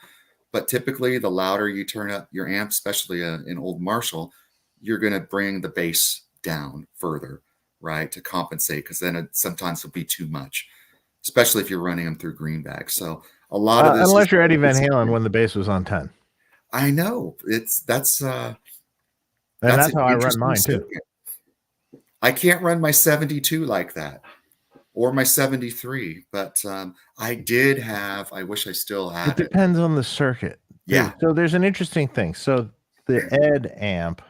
but typically the louder you turn up your amp, especially an old Marshall, you're going to bring the bass down further, right, to compensate, because then it sometimes will be too much, especially if you're running them through greenback. So a lot of this, unless you're Eddie Van Halen when the bass was on 10. I know that's how I run mine too. I can't run my 72 like that, or my 73, but I wish I still had it. It depends on the circuit. Yeah. So there's an interesting thing. So the Ed amp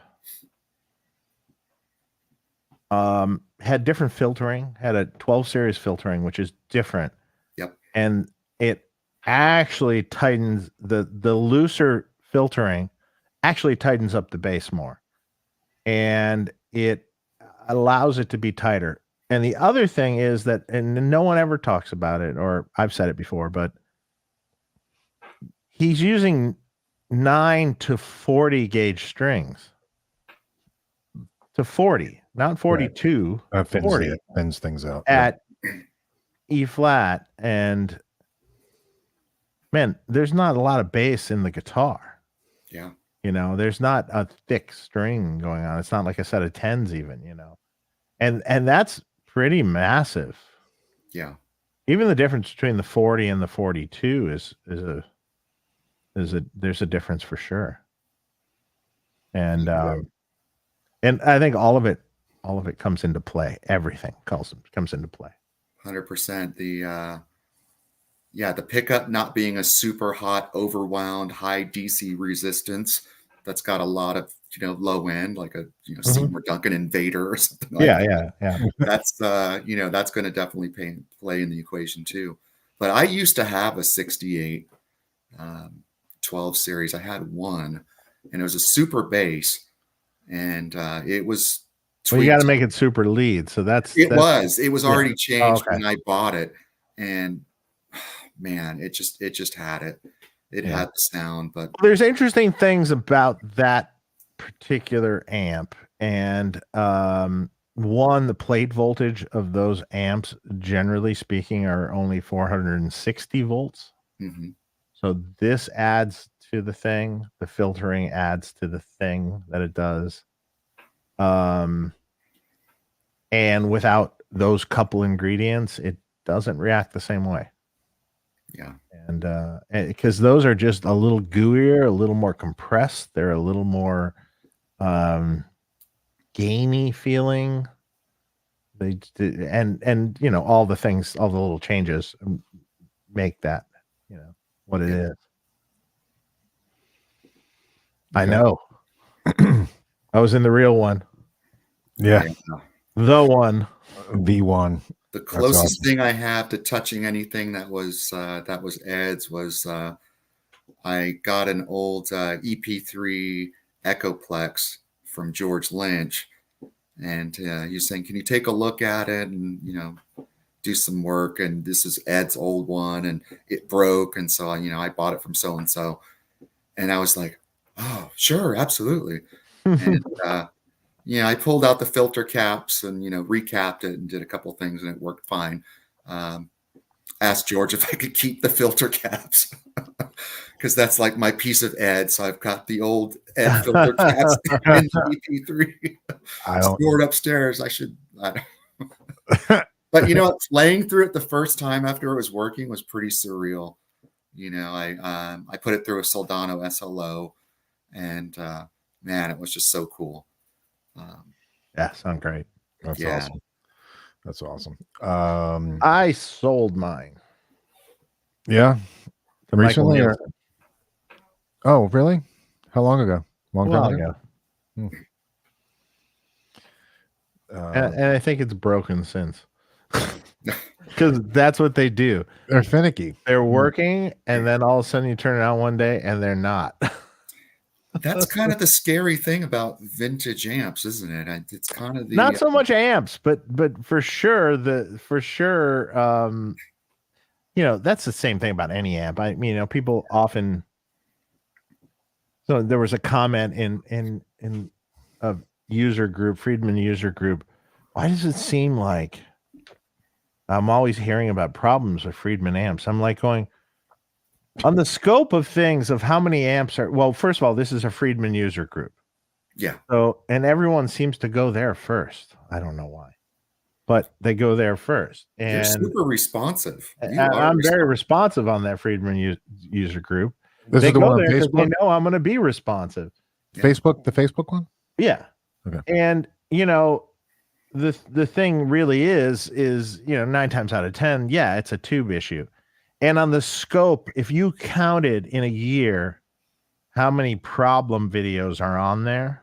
had different filtering, had a 12 series filtering, which is different. Yep. And it actually tightens the looser filtering actually tightens up the bass more, and it allows it to be tighter. And the other thing is that, and no one ever talks about it, or I've said it before, but he's using 9 to 40 gauge strings to 40. Not 42. Right. 40 thins things out at E flat, and man, there's not a lot of bass in the guitar. Yeah, there's not a thick string going on. It's not like a set of 10s even. And that's pretty massive. Yeah, even the difference between the 40 and the 42 there's a difference for sure. And I think all of it comes into play. Everything comes into play. 100%. The pickup not being a super hot, overwound, high DC resistance that's got a lot of low end, like a Seymour Duncan Invader or something like that. Yeah. That's that's going to definitely play in the equation too. But I used to have a 68 12 series. I had one, and it was a super bass, and it was tweaked. Well, you got to make it super lead. So it was already changed when I bought it, and man, it just had it. It had the sound. But there's interesting things about that particular amp, and one, the plate voltage of those amps, generally speaking, are only 460 volts. Mm-hmm. So this adds to the thing. The filtering adds to the thing that it does. And without those couple ingredients, it doesn't react the same way. Yeah. And because those are just a little gooier, a little more compressed. They're a little more gainy feeling. And all the things, all the little changes make that what it is. I know. I was in the real one. Yeah. The one. V1. The closest thing I have to touching anything that was Ed's was I got an old EP3 Echoplex from George Lynch, and he was saying, "Can you take a look at it and do some work?" And this is Ed's old one, and it broke, and so I bought it from so and so, and I was like, "Oh, sure, absolutely." And I pulled out the filter caps and recapped it and did a couple things, and it worked fine. Asked George if I could keep the filter caps because that's like my piece of Ed. So I've got the old Ed filter caps in the EP3 stored upstairs. I don't. But playing through it the first time after it was working was pretty surreal. I put it through a Soldano SLO, and man, it was just so cool. Yeah, sound great. That's Yeah. awesome. That's awesome. I sold mine. Yeah. to Michael Recently? Nielsen. Oh, really? How long ago? Long time Long ago? ago. And I think it's broken since. Because that's what they do. They're finicky. They're working, and then all of a sudden you turn it on one day, and they're not. That's kind of the scary thing about vintage amps, isn't it? It's kind of the Not so much amps, but for sure that's the same thing about any amp. People often. So there was a comment in a user group, Friedman user group. Why does it seem like I'm always hearing about problems with Friedman amps? I'm like going on the scope of things of how many amps are. Well, first of all, this is a Friedman user group. Yeah. So, and everyone seems to go there first. I don't know why, but they go there first. And you're super responsive. I'm very responsive on that Friedman user group. This they is the go one on there because Facebook? they know I'm going to be responsive. Yeah. Facebook, the Facebook one? Yeah. Okay. And the thing really is 9 times out of 10, yeah, it's a tube issue. And on the scope, if you counted in a year how many problem videos are on there,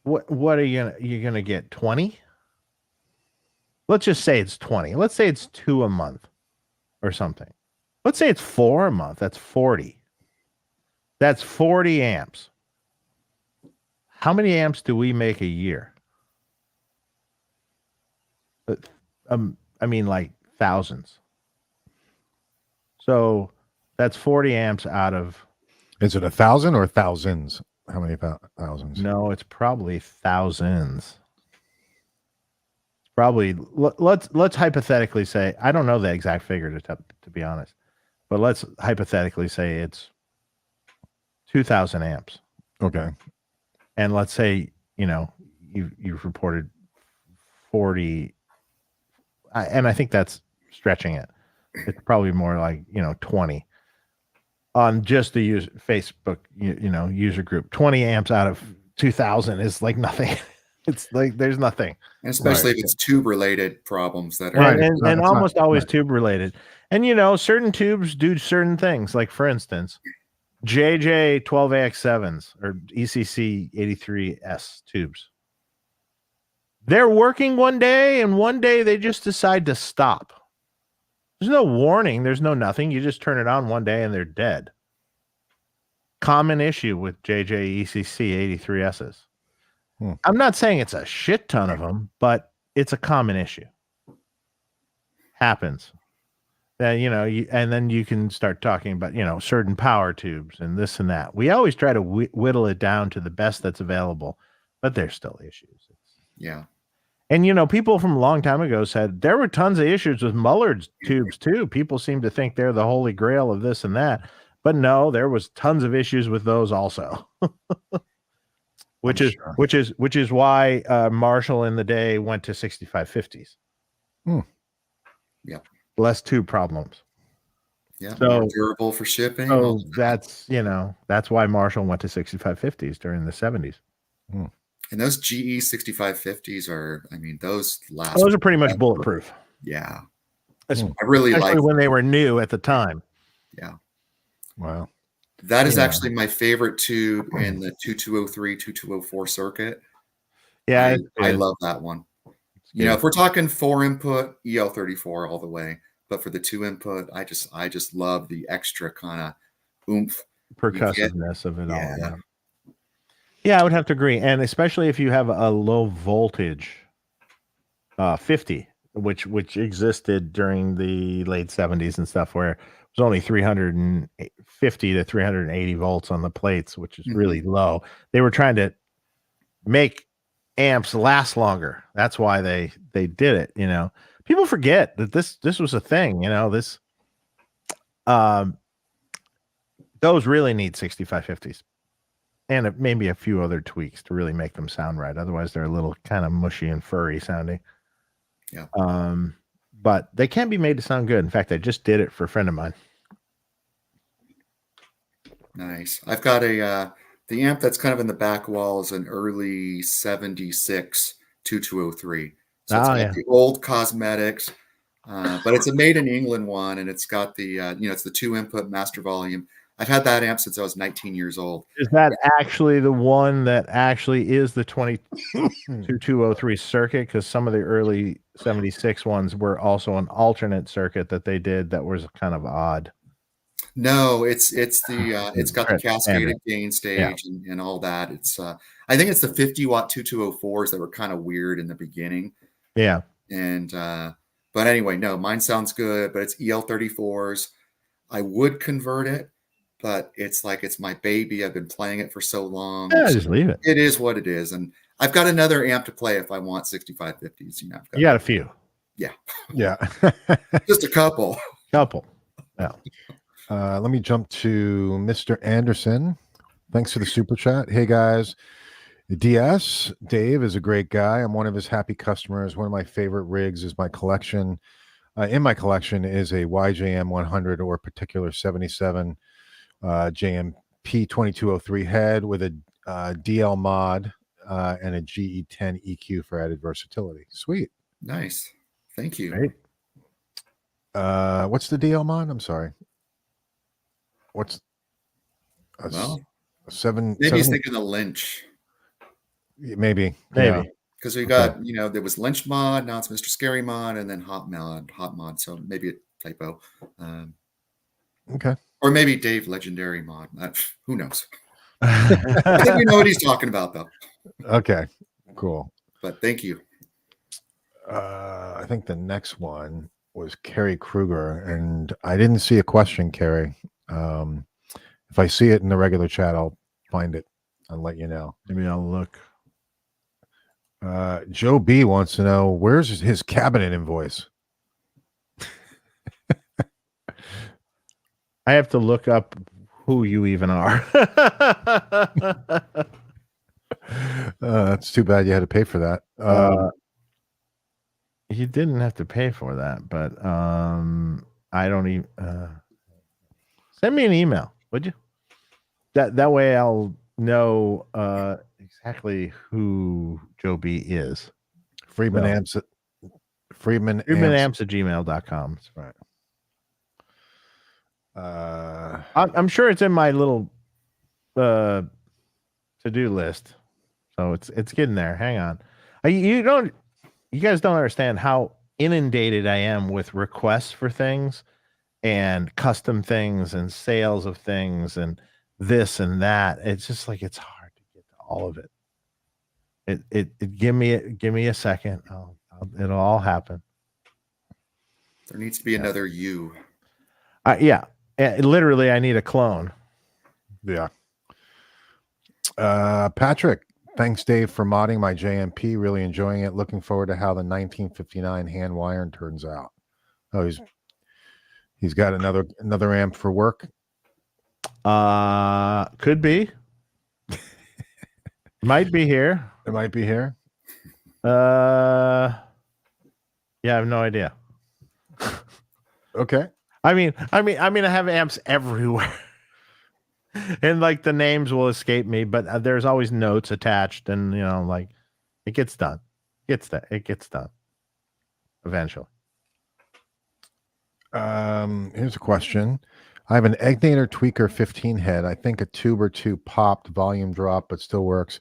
what are you're gonna get 20? Let's just say it's 20. Let's say it's 2 a month or something. Let's say it's 4 a month. That's 40. That's 40 amps. How many amps do we make a year? Like thousands. So that's 40 amps out of. Is it 1,000 or thousands? How many thousands? No, it's probably thousands. Probably. Let's hypothetically say, I don't know the exact figure to be honest, but let's hypothetically say it's 2,000 amps. Okay. And let's say you've reported 40, and I think that's stretching it. It's probably more like 20 on just the Facebook user group. 20 amps out of 2,000 is like nothing. It's like there's nothing, and especially if it's tube related problems that are right. and almost always tube related. And certain tubes do certain things. Like for instance, JJ 12AX7s or ECC 83S tubes. They're working one day, and one day they just decide to stop. There's no warning. There's no nothing. You just turn it on one day and they're dead. Common issue with JJ ECC 83Ss. I'm not saying it's a shit ton of them, but it's a common issue. Happens. And then you can start talking about, certain power tubes and this and that. We always try to whittle it down to the best that's available, but there's still issues. Yeah. And, people from a long time ago said there were tons of issues with Mullard's tubes too. People seem to think they're the holy grail of this and that, but no, there was tons of issues with those also. Which is why Marshall in the day went to 6550s. Yeah. Less tube problems. Yeah. So, more durable for shipping. So that's why Marshall went to 6550s during the 70s. And those GE 6550s are, those last. Those are pretty much bulletproof. Yeah. I really like when they were new at the time. Yeah. Wow. That is actually my favorite tube in the 2203, 2204 circuit. Yeah. I love that one. If we're talking 4 input, EL34 all the way. But for the 2 input, I just love the extra kind of oomph. Percussiveness of it all. Yeah. Yeah, I would have to agree, and especially if you have a low voltage 50, which existed during the late 70s and stuff, where it was only 350 to 380 volts on the plates, which is really low. They were trying to make amps last longer. That's why they did it. People forget that this was a thing. This those really need 6550s and maybe a few other tweaks to really make them sound right. Otherwise, they're a little kind of mushy and furry sounding. Yeah. But they can be made to sound good. In fact, I just did it for a friend of mine. Nice. I've got the amp that's kind of in the back wall is an early 76 2203. So it's got the old cosmetics, but it's a made in England one, and it's got the it's the 2-input master volume. I've had that amp since I was 19 years old. Is that actually the one that actually is the 22203 circuit? Because some of the early 76 ones were also an alternate circuit that they did that was kind of odd. No, it's got the cascaded gain stage and all that. It's I think it's the 50-watt 2204s that were kind of weird in the beginning. Yeah. And but anyway, no, mine sounds good, but it's EL34s. I would convert it, but it's my baby. I've been playing it for so long. Yeah, just leave it. It is what it is. And I've got another amp to play if I want 6550s. You got a few. Yeah. Yeah. Just a couple. Yeah. Let me jump to Mr. Anderson. Thanks for the super chat. Hey guys, DS Dave is a great guy. I'm one of his happy customers. One of my favorite rigs is my collection. In my collection is a YJM 100 or particular 77 JMP 2203 head with a DL mod and a GE10 EQ for added versatility. Sweet. Nice. Thank you. Great. What's the DL mod? I'm sorry. What's seven? Maybe he's thinking of Lynch. Maybe. Because we got, there was Lynch mod, now it's Mr. Scary mod, and then hot mod. So maybe a typo. Okay. Or maybe Dave Legendary mod. Who knows? I think we know what he's talking about, though. Okay. Cool. But thank you. I think the next one was Kerry Kruger, and I didn't see a question, Kerry. If I see it in the regular chat, I'll find it. I'll let you know. Maybe I'll look. Joe B wants to know, where's his cabinet invoice? I have to look up who you even are. That's too bad you had to pay for that. You didn't have to pay for that, but I don't even send me an email, would you? That way I'll know exactly who Joe B is. Freeman Amps at gmail.com. That's right. I'm sure it's in my little to-do list, so it's getting there. Hang on. You guys don't understand how inundated I am with requests for things and custom things and sales of things and this and that. It's just it's hard to get to all of it. It give me a second. It'll all happen. There needs to be another you. Yeah. Literally, I need a clone. Yeah. Patrick, thanks, Dave, for modding my JMP. Really enjoying it. Looking forward to how the 1959 hand wired turns out. Oh, he's got another amp for work. Could be. Might be here. It might be here. Yeah, I have no idea. Okay. I mean, I have amps everywhere, and the names will escape me, but there's always notes attached, and it gets done. It gets done eventually. Here's a question. I have an Egnator Tweaker 15 head. I think a tube or two popped, volume drop, but still works.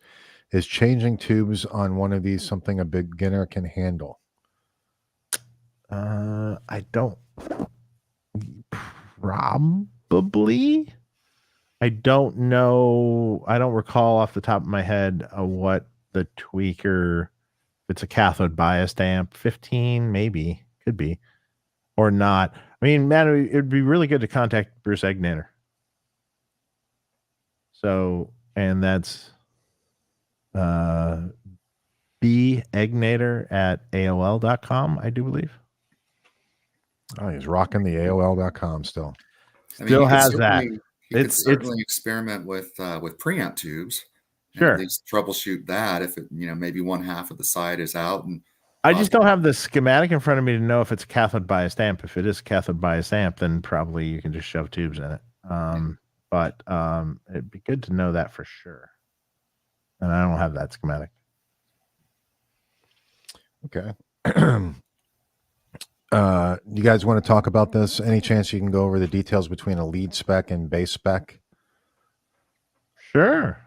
Is changing tubes on one of these something a beginner can handle? I don't. Probably. I don't know. I don't recall off the top of my head what the tweaker. If it's a cathode biased amp, 15 maybe could be, or not. I mean, man, it'd be really good to contact Bruce Egnator. So, and that's begnator@aol.com, I do believe. Oh, he's rocking the AOL.com still. Still has that. You could certainly experiment with preamp tubes. Sure. At least troubleshoot that if it, maybe one half of the side is out. And I just don't have the schematic in front of me to know if it's a cathode biased amp. If it is a cathode biased amp, then probably you can just shove tubes in it. But it'd be good to know that for sure. And I don't have that schematic. Okay. You guys want to talk about this? Any chance you can go over the details between a lead spec and bass spec? Sure.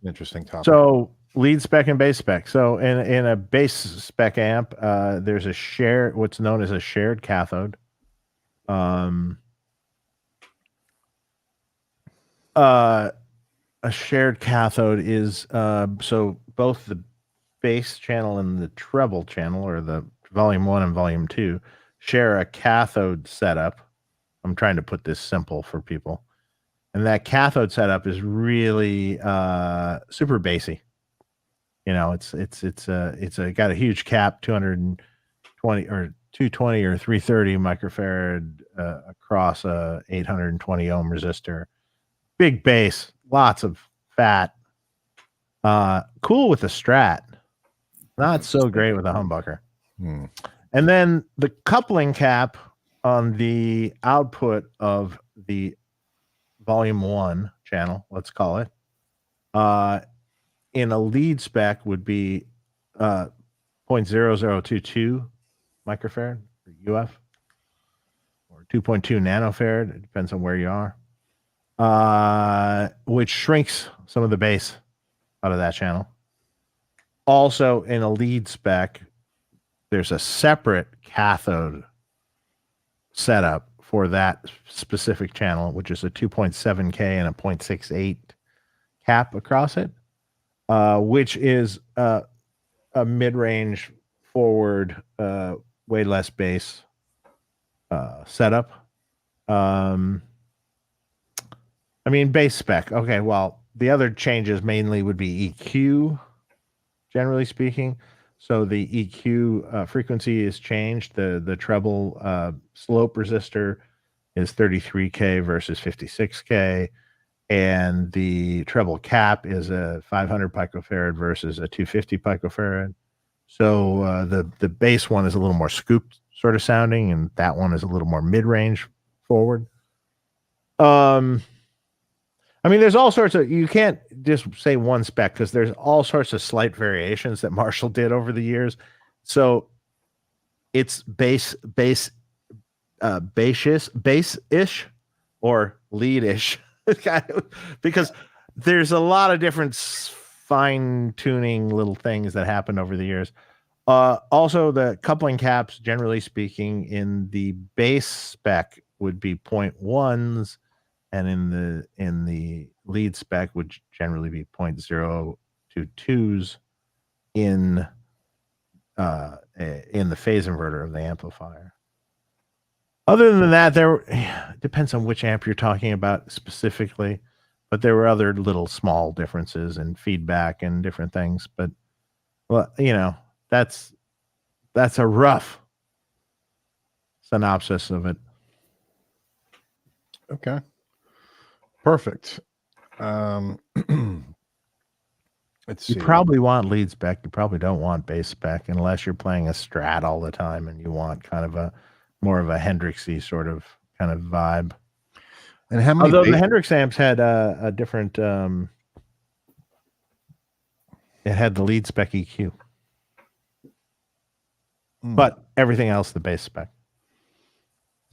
Interesting topic. So lead spec and bass spec. So in a bass spec amp, there's what's known as a shared cathode. A shared cathode is so both the bass channel and the treble channel, or the volume 1 and volume 2, share a cathode setup. I'm trying to put this simple for people. And that cathode setup is really super bassy. It's got a huge cap, 220 or 220 or 330 microfarad across a 820 ohm resistor. Big bass, lots of fat. Cool with the Strat. Not so great with a humbucker. And then the coupling cap on the output of the volume 1 channel, let's call it, in a lead spec would be 0.0022 microfarad or UF, or 2.2 nanofarad. It depends on where you are, which shrinks some of the bass out of that channel. Also, in a lead spec, there's a separate cathode setup for that specific channel, which is a 2.7K and a 0.68 cap across it, which is a mid-range forward, way less bass setup. I mean, bass spec. Okay, well, the other changes mainly would be EQ, generally speaking. So the EQ frequency is changed. The treble slope resistor is 33K versus 56K. And the treble cap is a 500 picofarad versus a 250 picofarad. So the bass one is a little more scooped sort of sounding, and that one is a little more mid-range forward. I mean, there's all sorts of, you can't just say one spec, because there's all sorts of slight variations that Marshall did over the years. So it's bass-ish or lead-ish, because there's a lot of different fine-tuning little things that happen over the years. Also, the coupling caps, generally speaking, in the bass spec would be 0.1s, and in the lead spec would generally be 0.022s in the phase inverter of the amplifier. Other than that, it depends on which amp you're talking about specifically, but there were other little small differences in feedback and different things. But, well, that's a rough synopsis of it. Okay. Perfect. Let's see. You probably want lead spec. You probably don't want bass spec unless you're playing a Strat all the time and you want kind of more of a Hendrixy sort of kind of vibe. And how many? Although the Hendrix amps had a different, it had the lead spec EQ, but everything else the bass spec.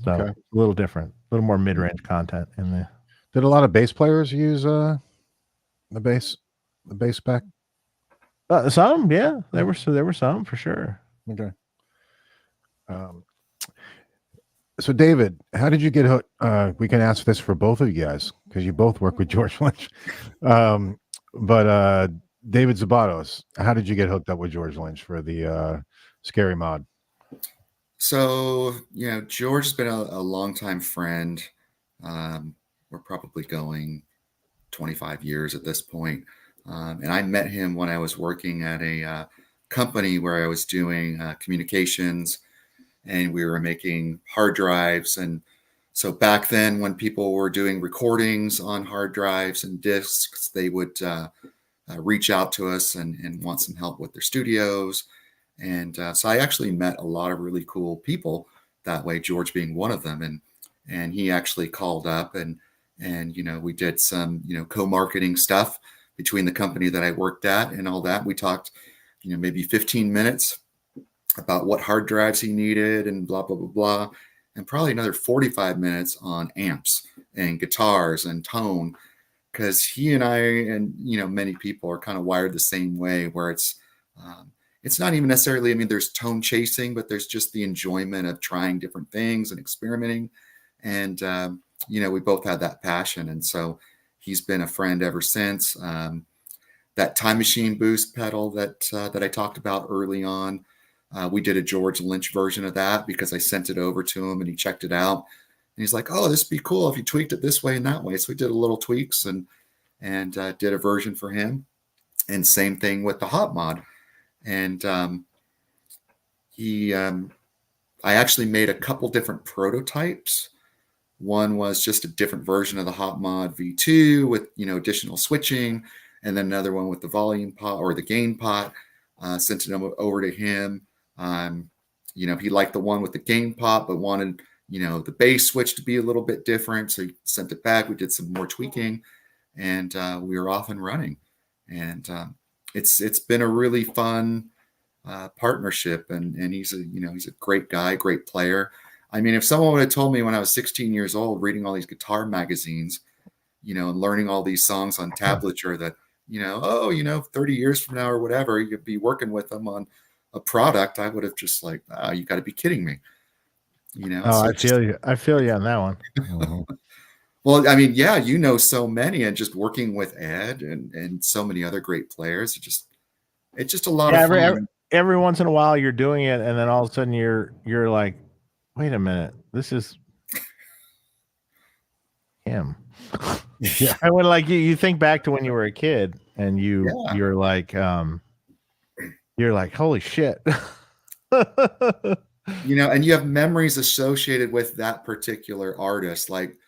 So a little different, a little more mid-range content in there. Did a lot of bass players use the bass spec? Some, yeah. There were some for sure. Okay. So David, how did you get hooked? We can ask this for both of you guys because you both work with George Lynch. But David Szabados, how did you get hooked up with George Lynch for the scary mod? So, George has been a longtime friend. We're probably going 25 years at this point. And I met him when I was working at a company where I was doing communications, and we were making hard drives. And so back then, when people were doing recordings on hard drives and discs, they would reach out to us and want some help with their studios. And so I actually met a lot of really cool people that way, George being one of them. And he actually called up and we did some, co-marketing stuff between the company that I worked at and all that. We talked, maybe 15 minutes about what hard drives he needed and blah, blah, blah, blah. And probably another 45 minutes on amps and guitars and tone, because he and I and, many people are kind of wired the same way, where it's not even necessarily, there's tone chasing, but there's just the enjoyment of trying different things and experimenting. And, we both had that passion. And so he's been a friend ever since. That Time Machine boost pedal that I talked about early on, we did a George Lynch version of that because I sent it over to him and he checked it out. And he's like, oh, this would be cool if you tweaked it this way and that way. So we did a little tweaks and did a version for him. And same thing with the hot mod. And I actually made a couple different prototypes. One was just a different version of the Hot Mod V2 with, additional switching. And then another one with the volume pot or the gain pot. Sent it over to him. He liked the one with the gain pot, but wanted, the bass switch to be a little bit different. So he sent it back. We did some more tweaking and we were off and running. And it's been a really fun partnership. And he's a great guy, great player. If someone would have told me when I was 16 years old, reading all these guitar magazines, and learning all these songs on tablature that, 30 years from now or whatever, you'd be working with them on a product, I would have just like, oh, you got to be kidding me. I feel you. I feel you on that one. Mhm. Well, so many, and just working with Ed and so many other great players, it's just a lot of fun. Every once in a while you're doing it, and then all of a sudden you're like, wait a minute, this is him. Yeah. And when you think back to when you were a kid and you're like holy shit. And you have memories associated with that particular artist. Like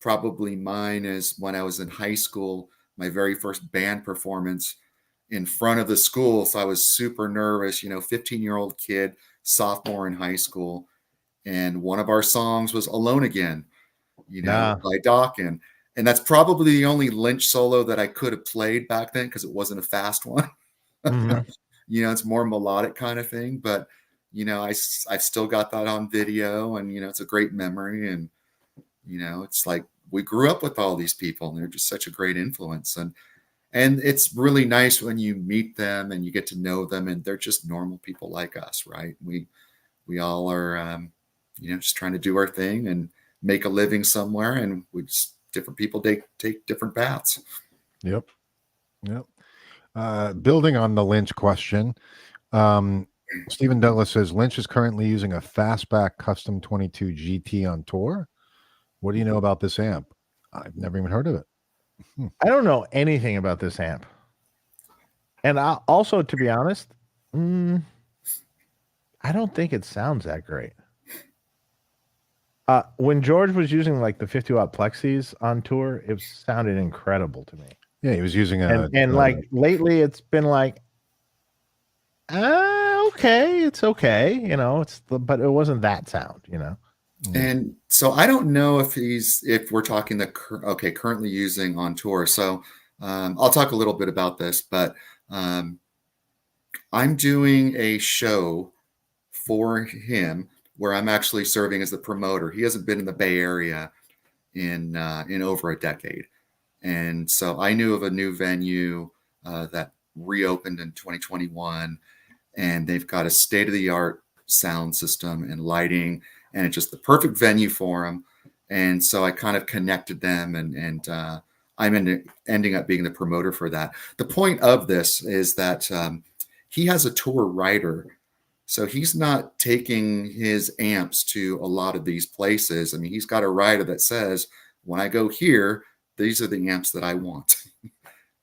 probably mine is when I was in high school, my very first band performance in front of the school. So I was super nervous, 15-year-old kid, sophomore in high school. And one of our songs was Alone Again, by Dawkins. And that's probably the only Lynch solo that I could have played back then because it wasn't a fast one. Mm-hmm. It's more melodic kind of thing. But, I've still got that on video and, it's a great memory. And, it's like we grew up with all these people and they're just such a great influence. And it's really nice when you meet them and you get to know them and they're just normal people like us, right? We all are, just trying to do our thing and make a living somewhere, and different people take different paths. Yep. Building on the Lynch question, Stephen Douglas says Lynch is currently using a Fastback Custom 22 GT on tour. What do you know about this amp? I've never even heard of it. I don't know anything about this amp. And also, to be honest, I don't think it sounds that great. When George was using like the 50-watt plexis on tour, it sounded incredible to me. Yeah, he was using like lately it's been like, okay, it's okay, but it wasn't that sound, And so I don't know if we're talking currently using on tour. So I'll talk a little bit about this, but I'm doing a show for him where I'm actually serving as the promoter. He hasn't been in the Bay Area in over a decade. And so I knew of a new venue that reopened in 2021, and they've got a state-of-the-art sound system and lighting, and it's just the perfect venue for him. And so I kind of connected them, and I'm ending up being the promoter for that. The point of this is that he has a tour rider. So he's not taking his amps to a lot of these places. I mean, he's got a rider that says, when I go here, these are the amps that I want,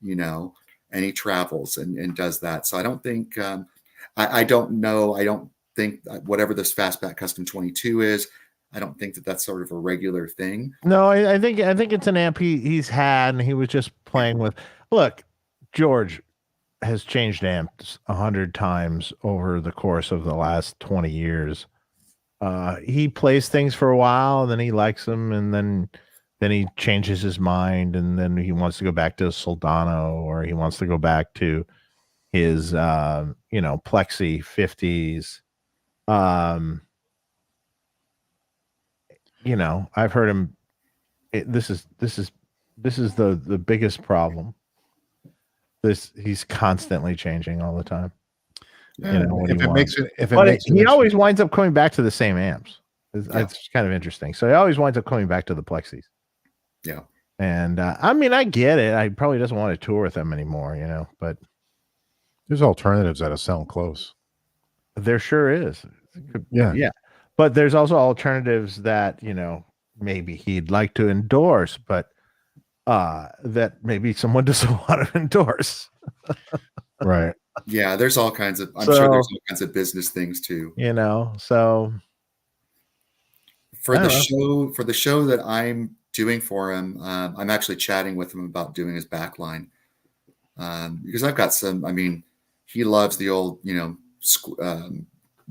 and he travels and does that. So I don't think, I don't know. I don't think whatever this Fastback Custom 22 is, I don't think that that's sort of a regular thing. No, I think it's an amp he's had, and he was just playing with. Look, George has changed amps 100 times over the course of the last 20 years. He plays things for a while, and then he likes them, and then he changes his mind, and then he wants to go back to Soldano, or he wants to go back to his Plexi 50s. I've heard him. This is the biggest problem. He's constantly changing all the time. Yeah, He always winds up coming back to the same amps. It's kind of interesting. So he always winds up coming back to the Plexis. Yeah. And I get it. I probably doesn't want to tour with them anymore, but there's alternatives that sound close. There sure is. Yeah. But there's also alternatives that, maybe he'd like to endorse, but that maybe someone doesn't want to endorse. Right. Yeah, there's all kinds of, I'm sure there's all kinds of business things too. So for the show that I'm doing for him, I'm actually chatting with him about doing his backline. Because I've got he loves the old,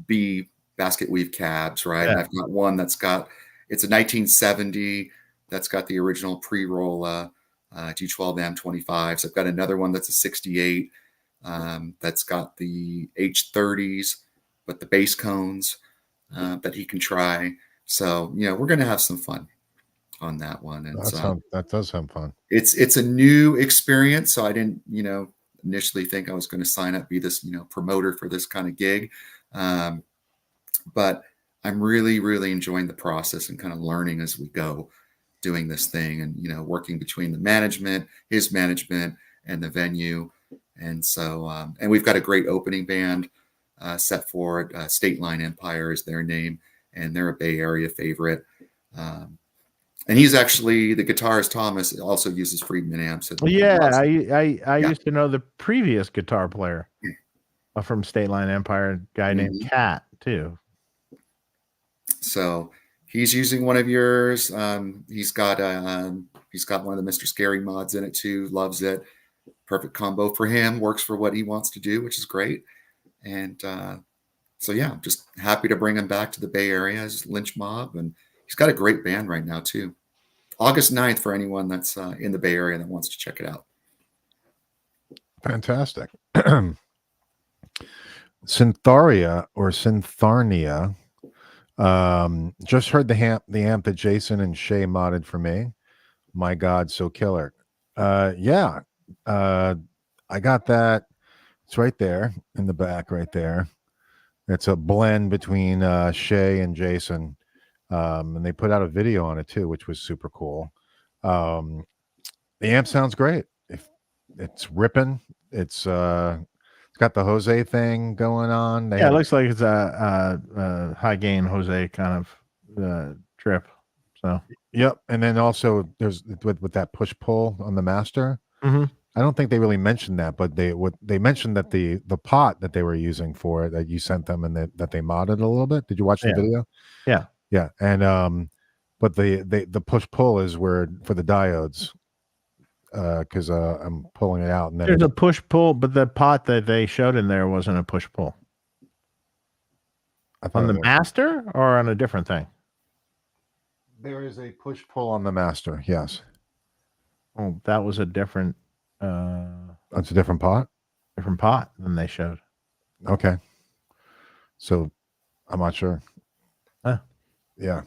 B basket weave cabs, right? Yeah. And I've got one it's a 1970 that's got the original pre-roll G12 M25s. I've got another one that's a 68 that's got the H30s, but the bass cones that he can try. So, we're going to have some fun on that one. And that does sound fun. It's a new experience. So I didn't, initially think I was going to sign up, be this, promoter for this kind of gig. But I'm really, really enjoying the process and kind of learning as we go doing this thing, and, working between the management, his management, and the venue. And so, and we've got a great opening band set for it. State Line Empire is their name, and they're a Bay Area favorite. And he's actually, the guitarist Thomas also uses Friedman amps. I used to know the previous guitar player from State Line Empire, a guy named Cat too. So he's using one of yours. He's got one of the Mr. Scary mods in it too. Loves it. Perfect combo for him. Works for what he wants to do, which is great. And so yeah, I'm just happy to bring him back to the Bay Area as Lynch Mob, and he's got a great band right now too. August 9th for anyone that's in the Bay Area that wants to check it out. Fantastic. Syntharia or Syntharnia. Just heard the amp that Jason and Shay modded for me. My God, so killer. I got that. It's right there in the back, right there. It's a blend between Shay and Jason. And they put out a video on it too, which was super cool. The amp sounds great. If it's ripping, it's got the Jose thing going on. It looks like it's a high gain Jose kind of trip. So yep. And then also there's with that push pull on the master. Mm-hmm. I don't think they really mentioned that, but they mentioned that the pot that they were using for it, that you sent them, and that they modded a little bit. Did you watch the video? Yeah. Yeah, and but the push pull is where for the diodes, because I'm pulling it out, and then there's a push pull, but the pot that they showed in there wasn't a push pull. On the master or on a different thing? There is a push pull on the master. Yes. Oh, that was a different. That's a different pot. Different pot than they showed. Okay. So, I'm not sure. Huh. Yeah.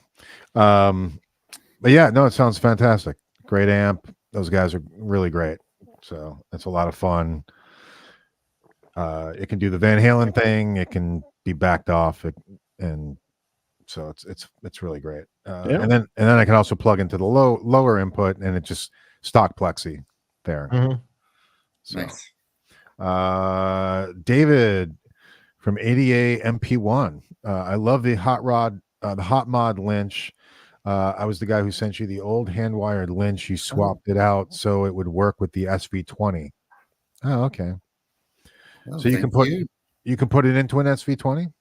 But yeah, no, it sounds fantastic. Great amp. Those guys are really great. So it's a lot of fun. It can do the Van Halen thing. It can be backed off and So it's really great. Yeah. And then I can also plug into the lower input, and it just stock plexi there. Mhm. So Nice. David from ADA MP1. I love the hot mod Lynch. I was the guy who sent you the old hand wired Lynch. You swapped it out so it would work with the SV20. Oh, okay. Oh, So you can put it into an SV20.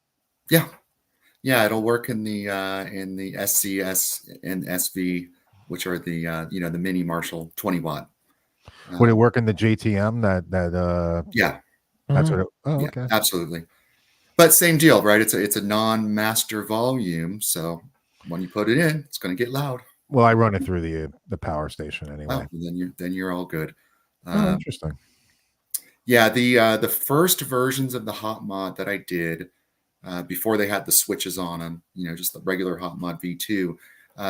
Yeah, it'll work in the SCS and SV, which are the the mini Marshall 20 watt. Would it work in the JTM? Yeah, That's Mhm. what. Oh, yeah, okay. absolutely. But same deal, right? It's a non-master volume, so when you put it in, it's going to get loud. Well, I run it through the power station anyway. Oh, then you're all good. Oh, interesting. Yeah, the first versions of the hot mod that I did before they had the switches on them, just the regular hot mod V2.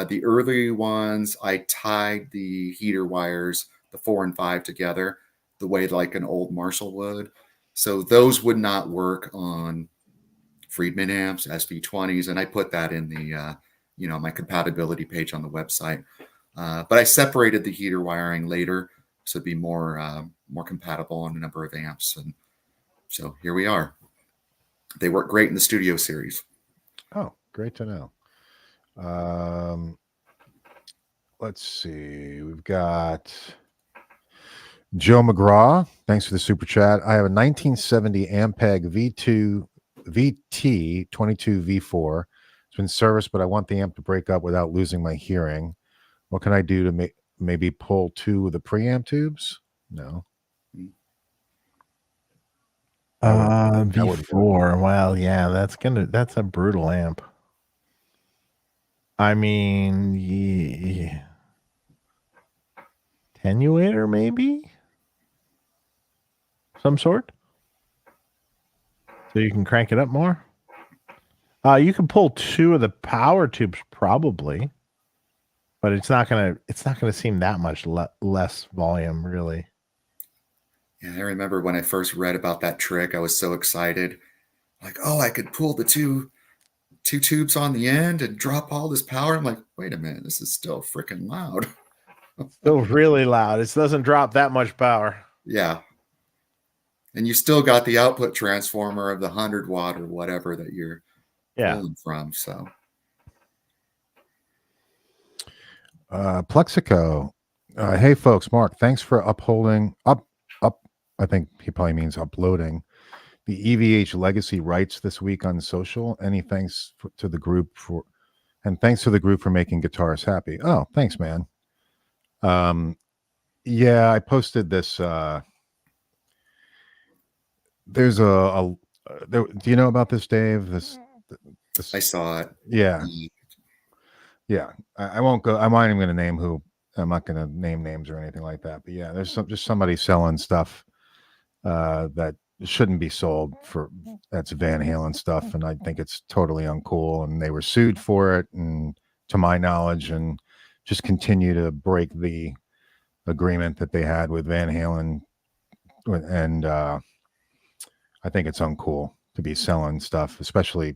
The early ones, I tied the heater wires, the 4 and 5 together, the way like an old Marshall would. So those would not work on Friedman amps, SV20s, and I put that in the my compatibility page on the website. But I separated the heater wiring later so it'd be more compatible on a number of amps, and so here we are. They work great in the Studio series. Oh, great to know. Let's see. We've got Joe McGraw. Thanks for the super chat. I have a 1970 Ampeg VT 22 V4. It's been serviced, but I want the amp to break up without losing my hearing. What can I do to maybe pull two of the preamp tubes? No. V4. Well, yeah, that's a brutal amp. I mean, yeah. Attenuator maybe? Some sort? So you can crank it up more? You can pull two of the power tubes probably, but it's not gonna seem that much less volume really. Yeah, I remember when I first read about that trick, I was so excited. Like, oh, I could pull the two tubes on the end and drop all this power. I'm like, wait a minute, this is still freaking loud. Still really loud. It doesn't drop that much power. Yeah. And you still got the output transformer of the 100 watt or whatever that you're pulling from. So Plexico. Hey folks, Mark, thanks for upholding up. I think he probably means uploading the EVH legacy rights this week on social. Any thanks to the group for making guitarists happy. Oh, thanks, man. Yeah, I posted this. There's do you know about this, Dave? This I saw it. Yeah. Yeah. I won't go. I'm not even going to name who. I'm not going to name names or anything like that. But yeah, there's just somebody selling stuff that shouldn't be sold for. That's Van Halen stuff, and I think it's totally uncool. And they were sued for it, and to my knowledge, and just continue to break the agreement that they had with Van Halen. And I think it's uncool to be selling stuff, especially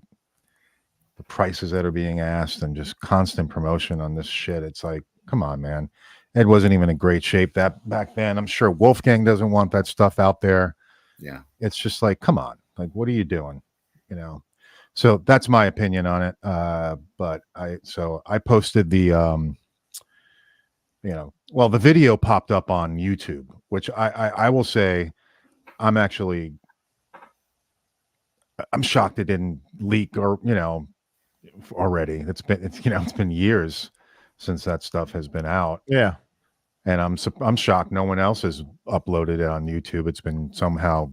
the prices that are being asked and just constant promotion on this shit. It's like, come on, man. Ed wasn't even in great shape that back then. I'm sure Wolfgang doesn't want that stuff out there. Yeah. It's just like, come on. Like, what are you doing? So that's my opinion on it. But I posted the, the video popped up on YouTube, which I will say I'm shocked it didn't leak or, already. It's been years since that stuff has been out. Yeah. And I'm shocked no one else has uploaded it on YouTube. It's been somehow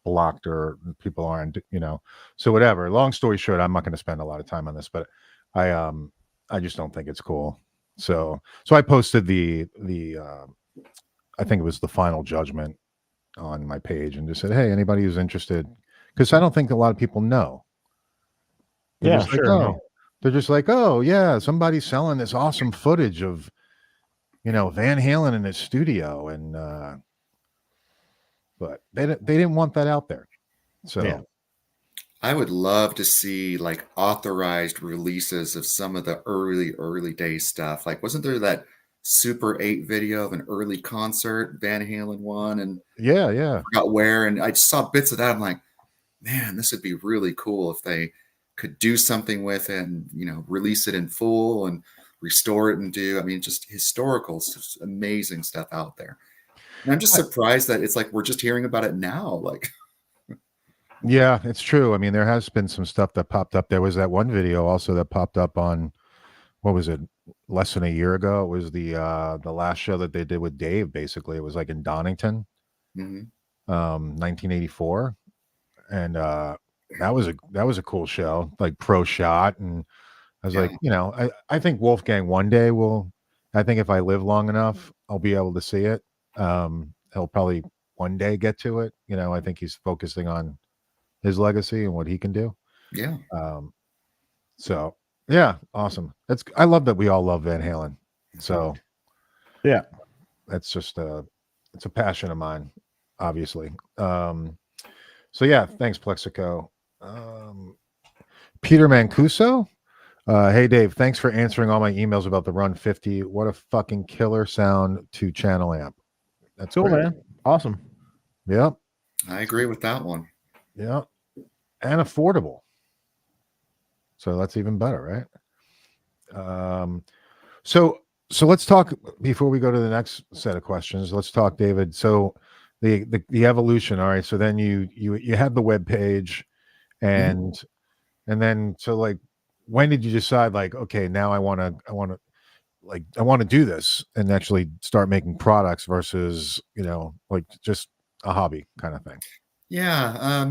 blocked or people aren't, so whatever. Long story short, I'm not going to spend a lot of time on this, but I just don't think it's cool. So I posted the I think it was the final judgment on my page and just said, hey, anybody who's interested, because I don't think a lot of people know. They're just sure. like, they're just like, oh yeah, somebody's selling this awesome footage of, Van Halen in his studio, and but they didn't want that out there. So I would love to see like authorized releases of some of the early days stuff. Like, wasn't there that Super 8 video of an early concert, Van Halen one, and Yeah, yeah. forgot where? And I just saw bits of that. I'm like, man, this would be really cool if they could do something with it and, release it in full and restore it and I mean, just historical, amazing stuff out there. And I'm just surprised that it's like we're just hearing about it now. Like, Yeah, it's true. I mean, there has been some stuff that popped up. There was that one video also that popped up on, what was it, less than a year ago. It was the last show that they did with Dave. Basically, it was like in Donington, mhm. 1984, and that was a cool show, like pro shot. And I was like, Yeah, I think Wolfgang one day will. I think if I live long enough, I'll be able to see it. He'll probably one day get to it. I think he's focusing on his legacy and what he can do. yeah, Um, so yeah, awesome. I love that we all love Van Halen. So Yeah. that's just it's a passion of mine, obviously. So yeah, thanks, Plexico. Peter Mancuso. Hey Dave, thanks for answering all my emails about the Run 50. What a fucking killer sound to channel amp. That's Cool, great. man. Awesome. Yep. I agree with that one. Yep. And affordable. So that's even better, right? So let's talk before we go to the next set of questions. Let's talk, David. So the evolution. All right. So then you had the web page, Mhm. and then so like when did you decide like, okay, now I want to do this and actually start making products versus like just a hobby kind of thing? Yeah.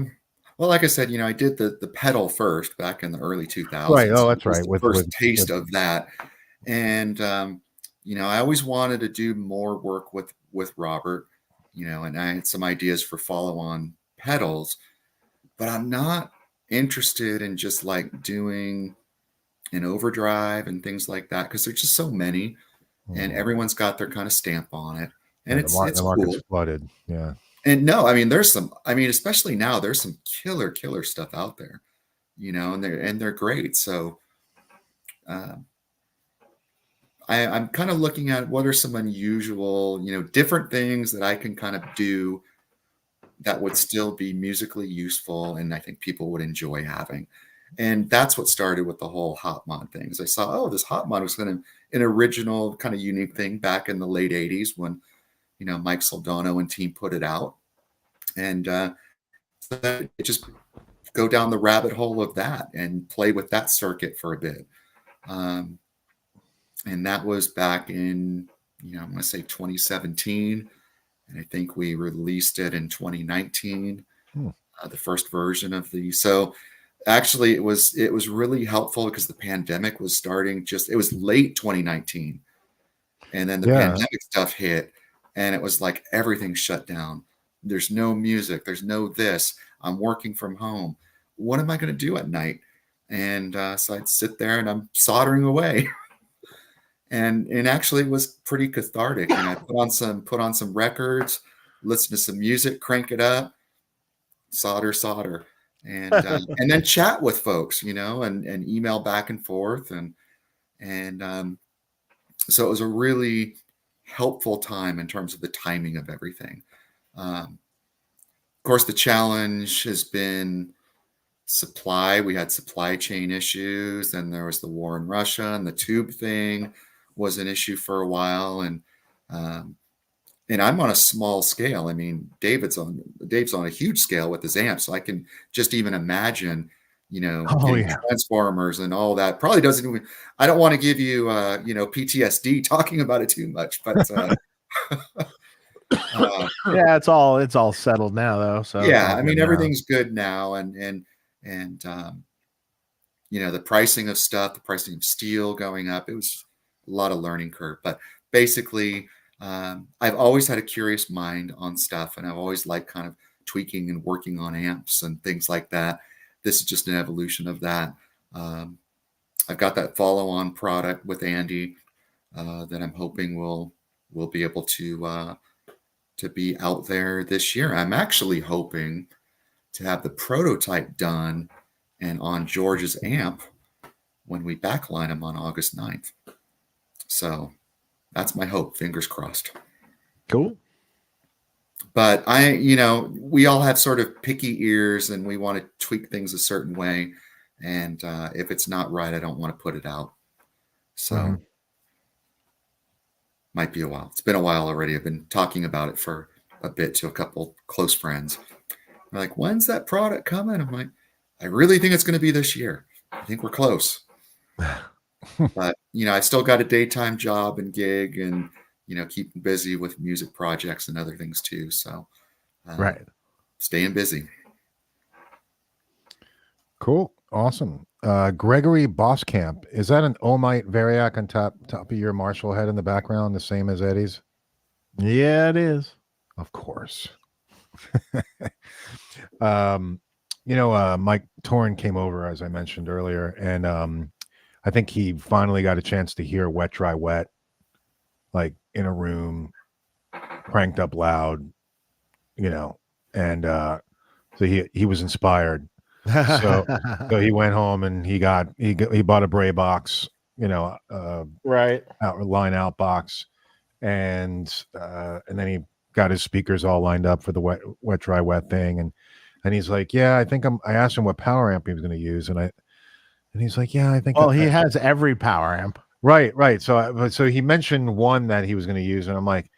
Well, like I said, I did the pedal first back in the early Right. 2000s. Oh, It that's was right. the With first taste of that. And, I always wanted to do more work with Robert, and I had some ideas for follow-on pedals, but I'm not interested in just like doing an overdrive and things like that because there's just so many, and Mhm. everyone's got their kind of stamp on it, and Yeah, it's the market's cool. flooded. Yeah. And no, I mean, especially now, there's some killer stuff out there, and they're great. So um, I'm kind of looking at what are some unusual, different things that I can kind of do that would still be musically useful, and I think people would enjoy having. And that's what started with the whole hot mod things. I saw, oh, this hot mod was kind of an original, kind of unique thing back in the late '80s when Mike Soldano and team put it out, and so it just go down the rabbit hole of that and play with that circuit for a bit. Um, and that was back in, I'm going to say 2017. And I think we released it in 2019, Hmm. the first version of so actually it was really helpful because the pandemic was starting it was late 2019. And then the Yeah. pandemic stuff hit and it was like everything shut down. There's no music. There's no this. I'm working from home. What am I going to do at night? And so I'd sit there and I'm soldering away. And actually it was pretty cathartic. Put on some records, listen to some music, crank it up, solder, and then chat with folks, and email back and forth. And so it was a really helpful time in terms of the timing of everything. Of course, the challenge has been supply. We had supply chain issues, and there was the war in Russia, and the tube thing was an issue for a while. Um, and I'm on a small scale. I mean, Dave's on a huge scale with his amp, so I can just even imagine, Oh getting yeah. transformers and all that. Probably doesn't even. I don't want to give you, PTSD talking about it too much, but Yeah, it's all settled now though. So it's yeah, all I good mean, now. everything's good now, and the pricing of stuff, the pricing of steel going up. It was a lot of learning curve, but basically, I've always had a curious mind on stuff, and I've always liked kind of tweaking and working on amps and things like that. This is just an evolution of that. Um, I've got that follow-on product with Andy that I'm hoping will be able to be out there this year. I'm actually hoping to have the prototype done and on George's amp when we backline him on August 9th. So that's my hope. Fingers crossed. Cool. But we all have sort of picky ears and we want to tweak things a certain way. And if it's not right, I don't want to put it out. So might be a while. It's been a while already. I've been talking about it for a bit to a couple close friends. They're like, when's that product coming? I'm like, I really think it's going to be this year. I think we're close. But, I still got a daytime job and gig and, keeping busy with music projects and other things too. So, right. Staying busy. Cool. Awesome. Gregory Boskamp. Is that an Omite Variac on top of your Marshall head in the background, the same as Eddie's? Yeah, it is. Of course. Mike Torn came over, as I mentioned earlier, and I think he finally got a chance to hear Wet, Dry, Wet, like in a room, cranked up loud, and so he was inspired. So he went home and he bought a Bray box, right, line out box, and then he got his speakers all lined up for the wet dry wet thing, and he's like, yeah, I asked him what power amp he was going to use, and he's like, yeah, I think. Well, he has every power amp. Right. So he mentioned one that he was going to use, and I'm like,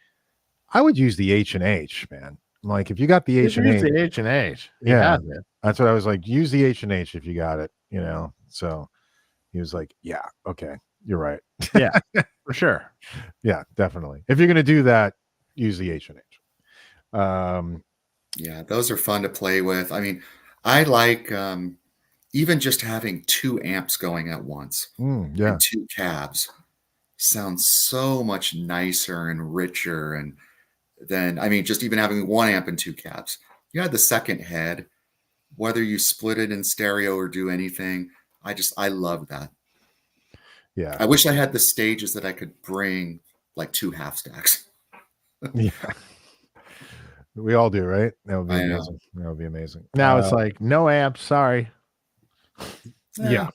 I would use the H&H, man. I'm like, if you got the H&H, the H&H, yeah, that's what I was like. Use the H&H if you got it, So he was like, yeah, okay, you're right. Yeah, for sure. Yeah, definitely. If you're going to do that, use the H&H. Yeah, those are fun to play with. I mean, I like even just having two amps going at once and two cabs sounds so much nicer and richer. And then, just even having one amp and two cabs, you had the second head, whether you split it in stereo or do anything. I love that. Yeah. I wish I had the stages that I could bring like two half stacks. Yeah. We all do, right? That would be amazing. That would be amazing. Now it's like, no amps, sorry. Yeah.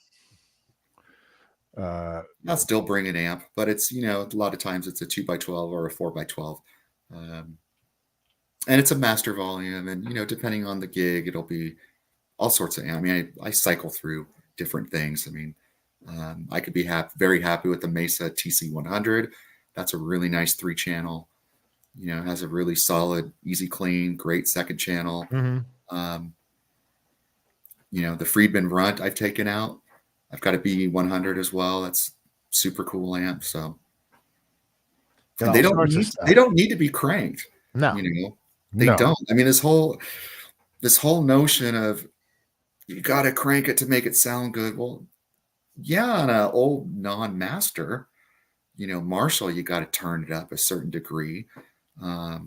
I'll still bring an amp, but it's, a lot of times it's a 2x12 or a 4x12. And it's a master volume. And, depending on the gig, it'll be all sorts of amp. I cycle through different things. I could be very happy with the Mesa TC100. That's a really nice 3-channel. Has a really solid, easy clean, great second channel. Mm-hmm. The Friedman Runt I've taken out. I've got a BE100 as well. That's super cool amp. So they don't need to be cranked. No, they don't. This whole notion of you got to crank it to make it sound good. Well, yeah, on an old non-master, Marshall, you got to turn it up a certain degree. But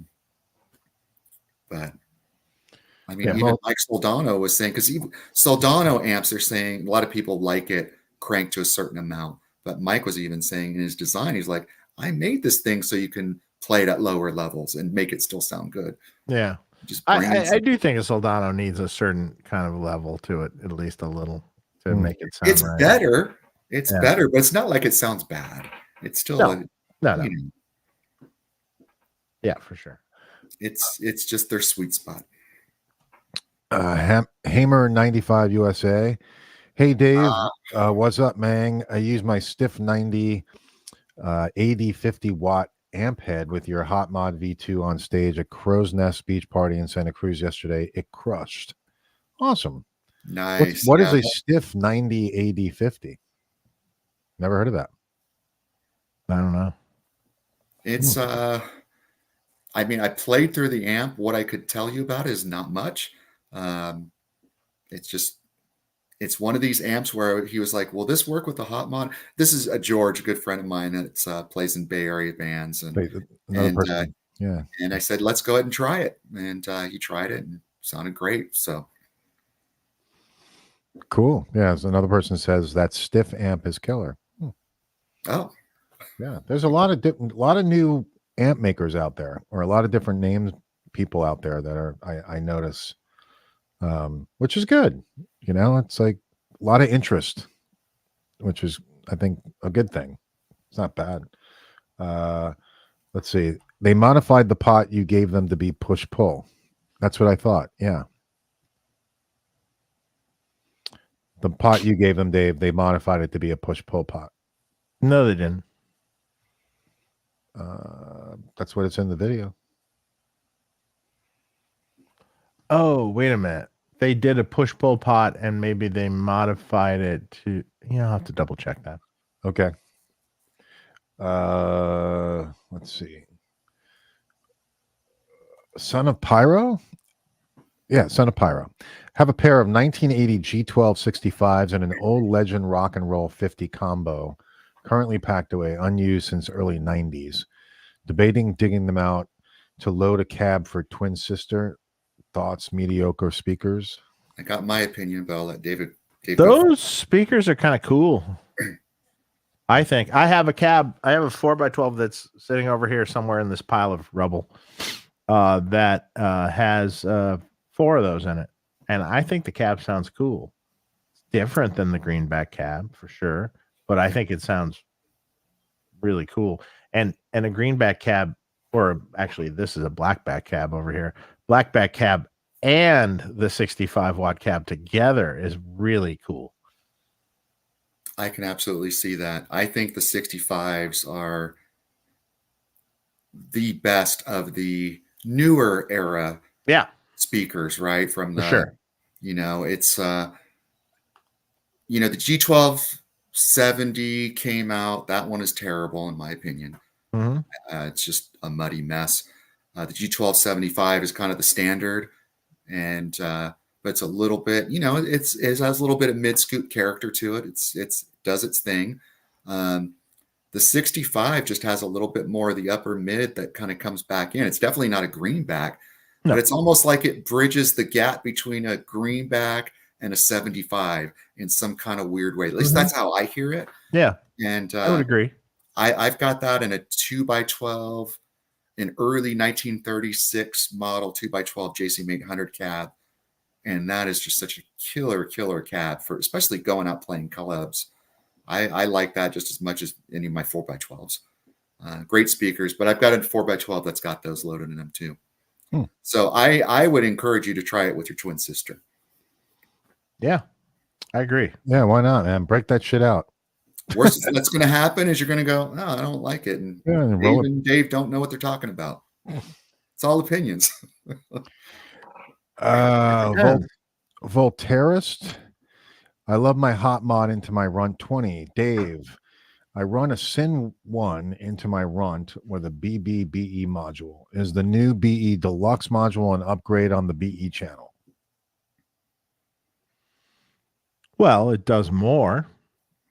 even Mike Soldano was saying, because Soldano amps are saying a lot of people like it cranked to a certain amount. But Mike was even saying in his design, he's like, I made this thing so you can play it at lower levels and make it still sound good. Yeah. I do think a Soldano needs a certain kind of level to it, at least a little, to make it sound it's right. better. It's better, but it's not like it sounds bad. It's still no. Yeah, for sure. It's just their sweet spot. Hamer 95 USA. Hey Dave, what's up, man? I use my Stiff 90 80 50 watt amp head with your Hot Mod V2 on stage at Crow's Nest Beach Party in Santa Cruz yesterday. It crushed. Awesome. Nice. What is a Stiff 90 AD 50? Never heard of that. I don't know. It's I played through the amp. What I could tell you about is not much. It's one of these amps where he was like, will this work with the Hot Mod? This is a George, a good friend of mine that plays in Bay Area bands. And I said, let's go ahead and try it. And he tried it and sounded great. So cool. Yeah. As another person says, that Stiff amp is killer. Oh, yeah. There's a lot of new amp makers out there, or a lot of different names, people out there that are, I notice, which is good. It's like lot of interest, which is, I think, a good thing. It's not bad. Let's see. They modified the pot you gave them to be push-pull. That's what I thought. Yeah. The pot you gave them, Dave, they modified it to be a push-pull pot. No, they didn't. That's what it's in the video. Oh, wait a minute. They did a push-pull pot, and maybe they modified it to... I'll have to double-check that. Okay. Let's see. Son of Pyro? Yeah, Son of Pyro. Have a pair of 1980 G12 65s and an old Legend Rock and Roll 50 combo, currently packed away, unused since early 90s. Debating digging them out to load a cab for twin sister. Thoughts, mediocre speakers? I got my opinion, but I'll let David Those speakers are kind of cool. I think. I have a cab. I have a 4x12 that's sitting over here somewhere in this pile of rubble that has 4 of those in it. And I think the cab sounds cool. It's different than the greenback cab for sure, but I think it sounds really cool. And a greenback cab, or actually this is a blackback cab over here. Blackback cab and the 65-watt cab together is really cool. I can absolutely see that. I think the 65s are the best of the newer era speakers, right? From the, sure. It's, the G1270 came out. That one is terrible, in my opinion. Mm-hmm. It's just a muddy mess. The G1275 is kind of the standard, and but it's a little bit, it has a little bit of mid-scoop character to it. It's does its thing. The 65 just has a little bit more of the upper mid that kind of comes back in. It's definitely not a greenback, but it's almost like it bridges the gap between a greenback and a 75 in some kind of weird way. At least that's how I hear it. Yeah. And I would agree. I've got that in a 2x12, an early 1936 model 2x12 JCM 800 cab. And that is just such a killer cab for especially going out playing clubs. I like that just as much as any of my 4x12s. Great speakers, but I've got a 4x12 that's got those loaded in them too. So I would encourage you to try it with your twin sister. Yeah, I agree. Yeah, why not, man? Break that shit out. Worst that's going to happen is you're going to go, oh, I don't like it. And Dave and Dave don't know what they're talking about. It's all opinions. Voltairist. I love my hot mod into my Runt 20. Dave, I run a Sin 1 into my Runt with a BE module. Is the new BE Deluxe module an upgrade on the BE channel? Well, it does more.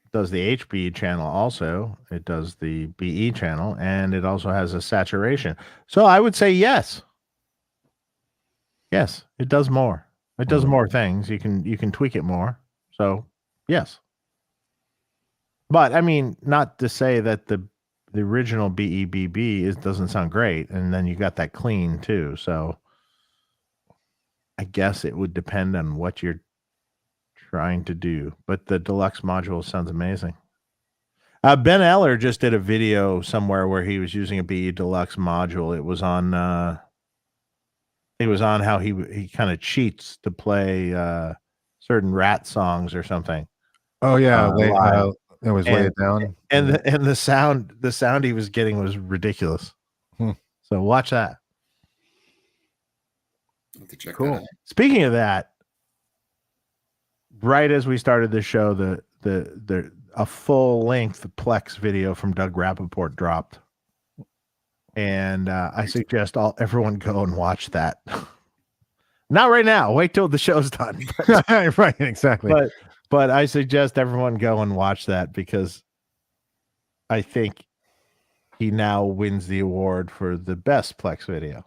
It does the HBE channel also. It does the BE channel, and it also has a saturation. So I would say yes. Yes, it does more. It does more things. You can tweak it more. So, yes. But I mean, not to say that the original BEBB doesn't sound great, and then you got that clean too. So, I guess it would depend on what you're trying to do. But the deluxe module sounds amazing. Ben Eller just did a video somewhere where he was using a BE deluxe module. It was on how he kind of cheats to play certain Rat songs or something. Oh yeah, it was way down, and the sound he was getting was ridiculous. So watch that. Cool. Speaking of that, right as we started the show, a full length Plex video from Doug Rappaport dropped, and I suggest everyone go and watch that. Not right now. Wait till the show's done. Right, exactly. But I suggest everyone go and watch that because I think he now wins the award for the best Plex video.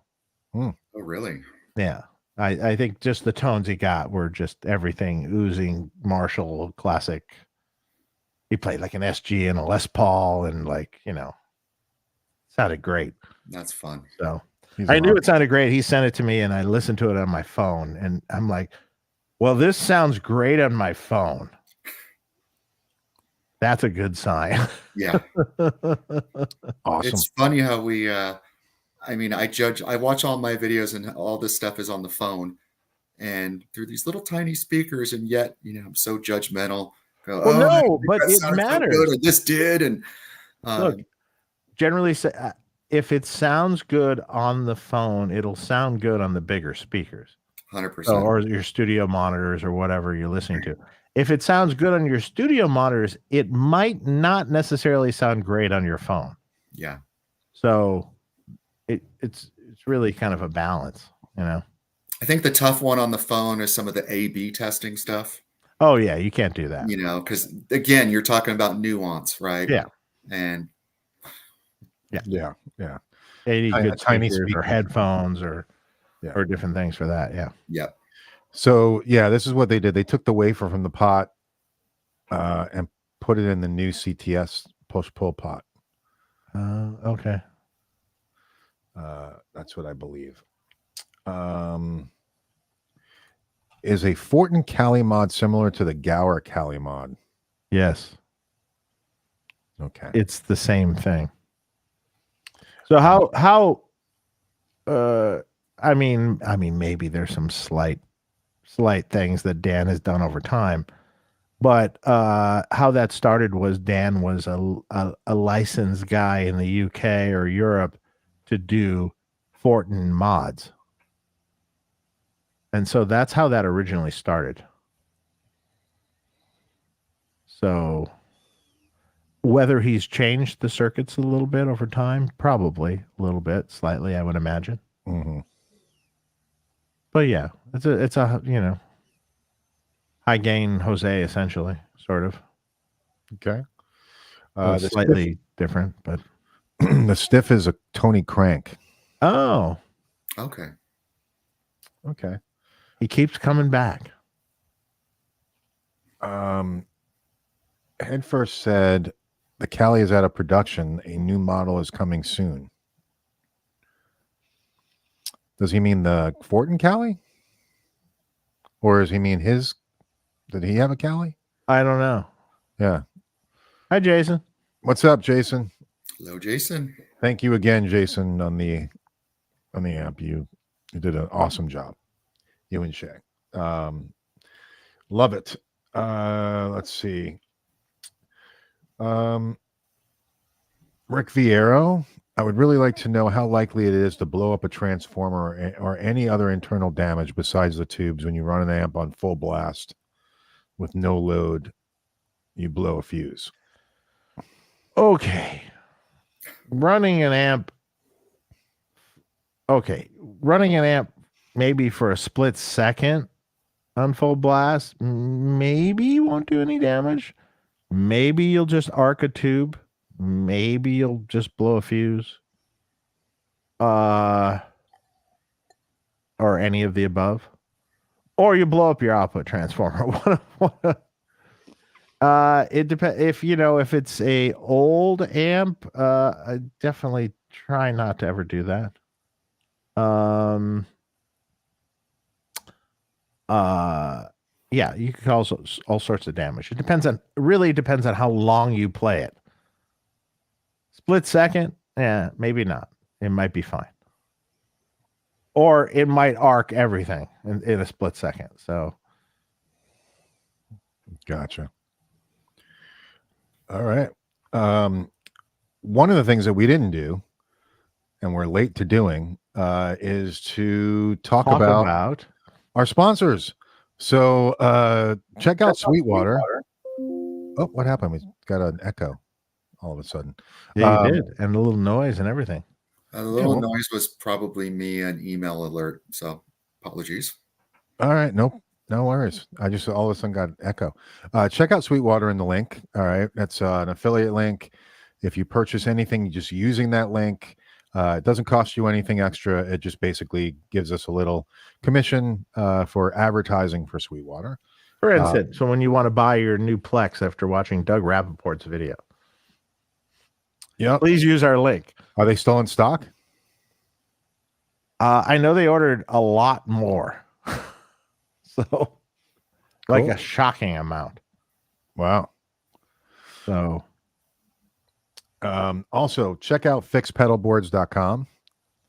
Oh, really? Yeah. I think just the tones he got were just everything oozing Marshall classic. He played like an SG and a Les Paul and sounded great. That's fun. So I knew it sounded great. He sent it to me and I listened to it on my phone and I'm like, well, this sounds great on my phone. That's a good sign. Yeah. Awesome. It's funny how we, I mean, I watch all my videos and all this stuff is on the phone and through these little tiny speakers. And yet, I'm so judgmental. Go, Well, oh, no, but that it sounded so matters. good, or this did. And Look, generally, if it sounds good on the phone, it'll sound good on the bigger speakers. 100%. Or your studio monitors or whatever you're listening to. If it sounds good on your studio monitors, it might not necessarily sound great on your phone. Yeah. So it's really kind of a balance, I think the tough one on the phone is some of the A/B testing stuff. Oh yeah, you can't do that. Because again, you're talking about nuance, right? Yeah. And Yeah. You need good tiny speakers or speakers. headphones or Yeah. different things for that. Yeah. yeah. So yeah, this is what they did. They took the wafer from the pot and put it in the new CTS push-pull pot. Okay. That's what I believe. Is a Fortin Cali mod similar to the Gower Cali mod? Yes. Okay. It's the same thing. So how I mean maybe there's some slight things that Dan has done over time, but how that started was Dan was a licensed guy in the UK or Europe to do Fortin mods. And so that's how that originally started. So whether he's changed the circuits a little bit over time, probably a little bit, slightly, I would imagine. Mm-hmm. But yeah, it's a high gain Jose essentially, sort of. Okay. Slightly different, but the stiff is a Tony Crank. oh, Okay. Okay. he keeps coming back. Head first said the Cali is out of production. A new model is coming soon. Does he mean the Fortin Cali? Or does he mean his? Did he have a Cali? I don't know. Yeah. Hi, Jason. What's up, Jason? Hello, Jason. Thank you again, Jason, on the app. You did an awesome job. You and Shay. Love it. Let's see. Rick Viero, I would really like to know how likely it is to blow up a transformer or any other internal damage besides the tubes when you run an amp on full blast with no load. You blow a fuse. Okay. Running an amp maybe for a split second on full blast, maybe you won't do any damage. Maybe you'll just arc a tube. Maybe you'll just blow a fuse. Or any of the above. Or you blow up your output transformer. It depends. If it's a old amp, I definitely try not to ever do that. Yeah, you can cause all sorts of damage. It really depends on how long you play it. Split second, maybe not. It might be fine. Or it might arc everything in a split second. So Gotcha. All right. One of the things that we didn't do, and we're late to doing, is to talk about our sponsors. So check out Sweetwater. Oh, what happened? We got an echo all of a sudden. yeah, you did, and a little noise and everything. The little noise was probably me an email alert. So apologies. All right. Nope. No worries. I just all of a sudden got an echo. Check out Sweetwater in the link. All right. That's an affiliate link. If you purchase anything just using that link, it doesn't cost you anything extra. It just basically gives us a little commission for advertising for Sweetwater. For instance, so when you want to buy your new Plex after watching Doug Rappaport's video, please use our link. Are they still in stock? I know they ordered a lot more. So, like a shocking amount. Wow. So Also, check out fixpedalboards.com,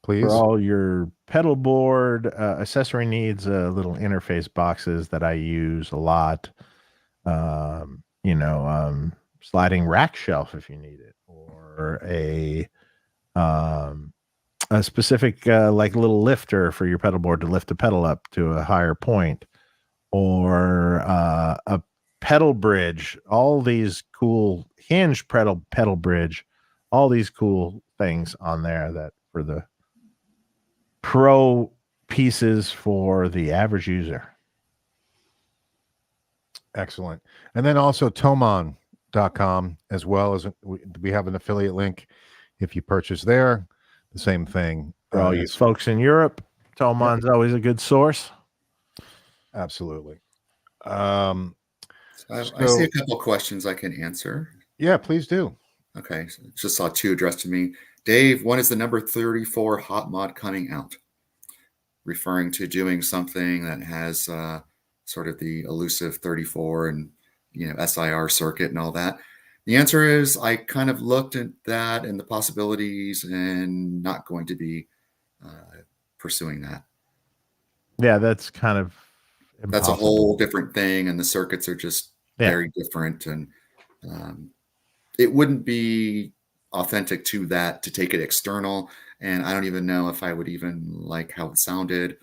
please. for all your pedal board accessory needs, little interface boxes that I use a lot. Sliding rack shelf if you need it, or a specific like little lifter for your pedal board to lift the pedal up to a higher point, or a pedal bridge. All these cool hinge pedal bridge, all these cool things on there that for the pro pieces for the average user. Excellent. And then also Thomann.com, as well as we have an affiliate link. If you purchase there, the same thing. For all you folks in Europe, Thomann's always a good source. Absolutely. I see a couple questions I can answer. Yeah, please do. Okay, so just saw two addressed to me. Dave, when is the number 34 hot mod coming out? Referring to doing something that has sort of the elusive 34 and SIR circuit and all that. The answer is I kind of looked at that and the possibilities and not going to be pursuing that. Yeah, that's kind of impossible. That's a whole different thing, and the circuits are just very different, and it wouldn't be authentic to that to take it external, and I don't even know if I would even like how it sounded,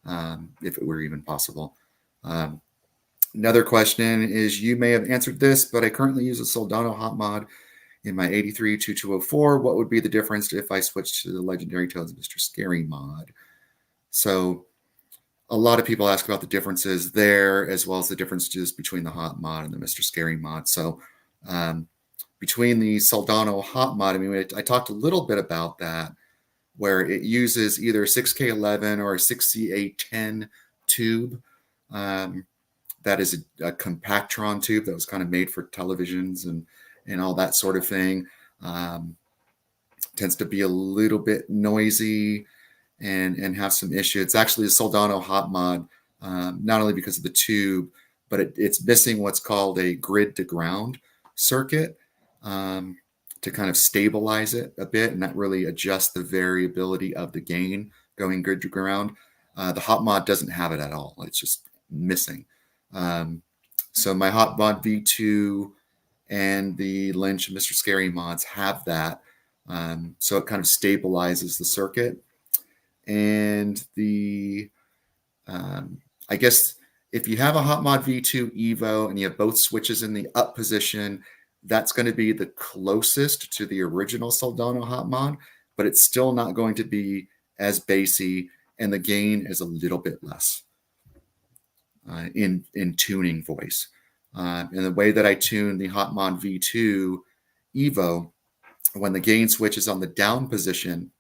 if it were even possible. Another question is, you may have answered this, but I currently use a Soldano hot mod in my 83 2204. What would be the difference if I switched to the Legendary Tones Mr. Scary mod? So a lot of people ask about the differences there, as well as the differences between the hot mod and the Mr. Scary mod. So between the Soldano hot mod, I mean, I talked a little bit about that, where it uses either a 6K11 or a 6C810 tube. That is a Compactron tube that was kind of made for televisions and all that sort of thing. Tends to be a little bit noisy and have some issues. It's actually a Soldano hot mod, not only because of the tube, but it's missing what's called a grid to ground circuit to kind of stabilize it a bit, and that really adjusts the variability of the gain going grid to ground. The hot mod doesn't have it at all. It's just missing. So my hot mod V2 and the Lynch and Mr. Scary mods have that. So it kind of stabilizes the circuit. And I guess if you have a hot mod V2 Evo and you have both switches in the up position, that's going to be the closest to the original Soldano hot mod, but it's still not going to be as bassy, and the gain is a little bit less in tuning voice. And the way that I tune the hot mod V2 Evo, when the gain switch is on the down position,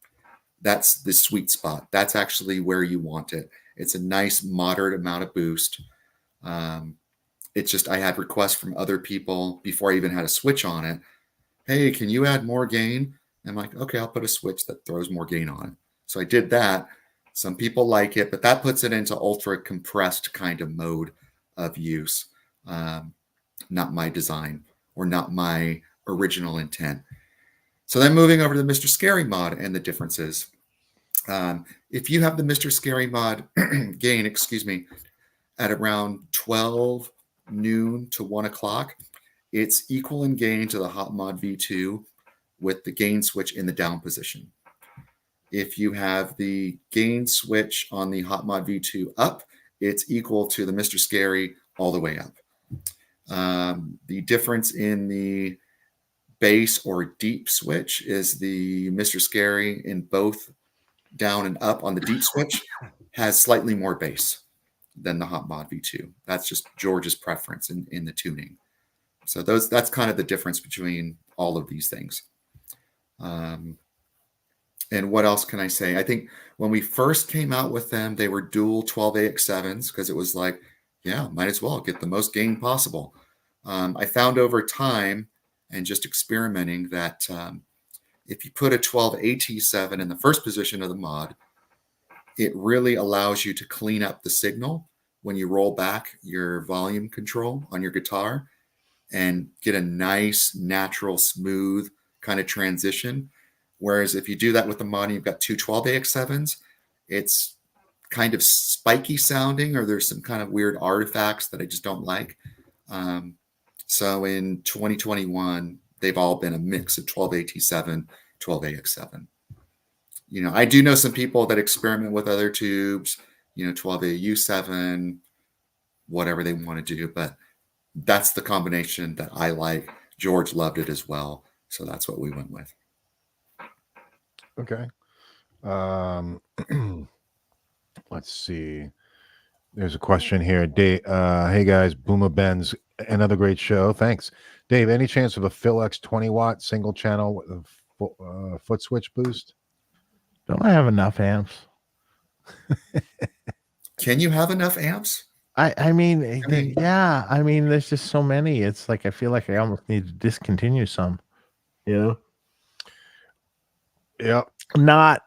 that's the sweet spot. That's actually where you want it. It's a nice moderate amount of boost. It's just I had requests from other people before I even had a switch on it. Hey, can you add more gain? I'm like, okay, I'll put a switch that throws more gain on it. So I did that. Some people like it, but that puts it into ultra compressed kind of mode of use. Not my design or not my original intent. So then moving over to the Mr. Scary mod and the differences. If you have the Mr. Scary mod gain, at around 12 noon to 1 o'clock, it's equal in gain to the hot mod V2 with the gain switch in the down position. If you have the gain switch on the hot mod V2 up, it's equal to the Mr. Scary all the way up. The difference in the bass or deep switch is the Mr. Scary in both down and up on the deep switch has slightly more bass than the hot mod V2. That's just George's preference in the tuning. So that's kind of the difference between all of these things. And what else can I say? I think when we first came out with them, they were dual 12AX7s because it was like, yeah, might as well get the most gain possible. I found over time and just experimenting that if you put a 12AT7 in the first position of the mod, it really allows you to clean up the signal when you roll back your volume control on your guitar. and get a nice, natural, smooth kind of transition. Whereas if you do that with the mod, you've got two 12AX7s, it's kind of spiky sounding, or there's some kind of weird artifacts that I just don't like. So in 2021, they've all been a mix of 12AT7, 12AX7. You know, I do know some people that experiment with other tubes, you know, 12AU7, whatever they want to do, but that's the combination that I like. George loved it as well, so that's what we went with. Okay. Let's see. There's a question here. Dave, hey guys, Boomer Benz, another great show. Thanks, Dave. Any chance of a Philx 20-watt single channel with a foot switch boost? Don't I have enough amps? Can you have enough amps? I mean, yeah. I mean, there's just so many. It's like I feel like I almost need to discontinue some. You know? Yep. Not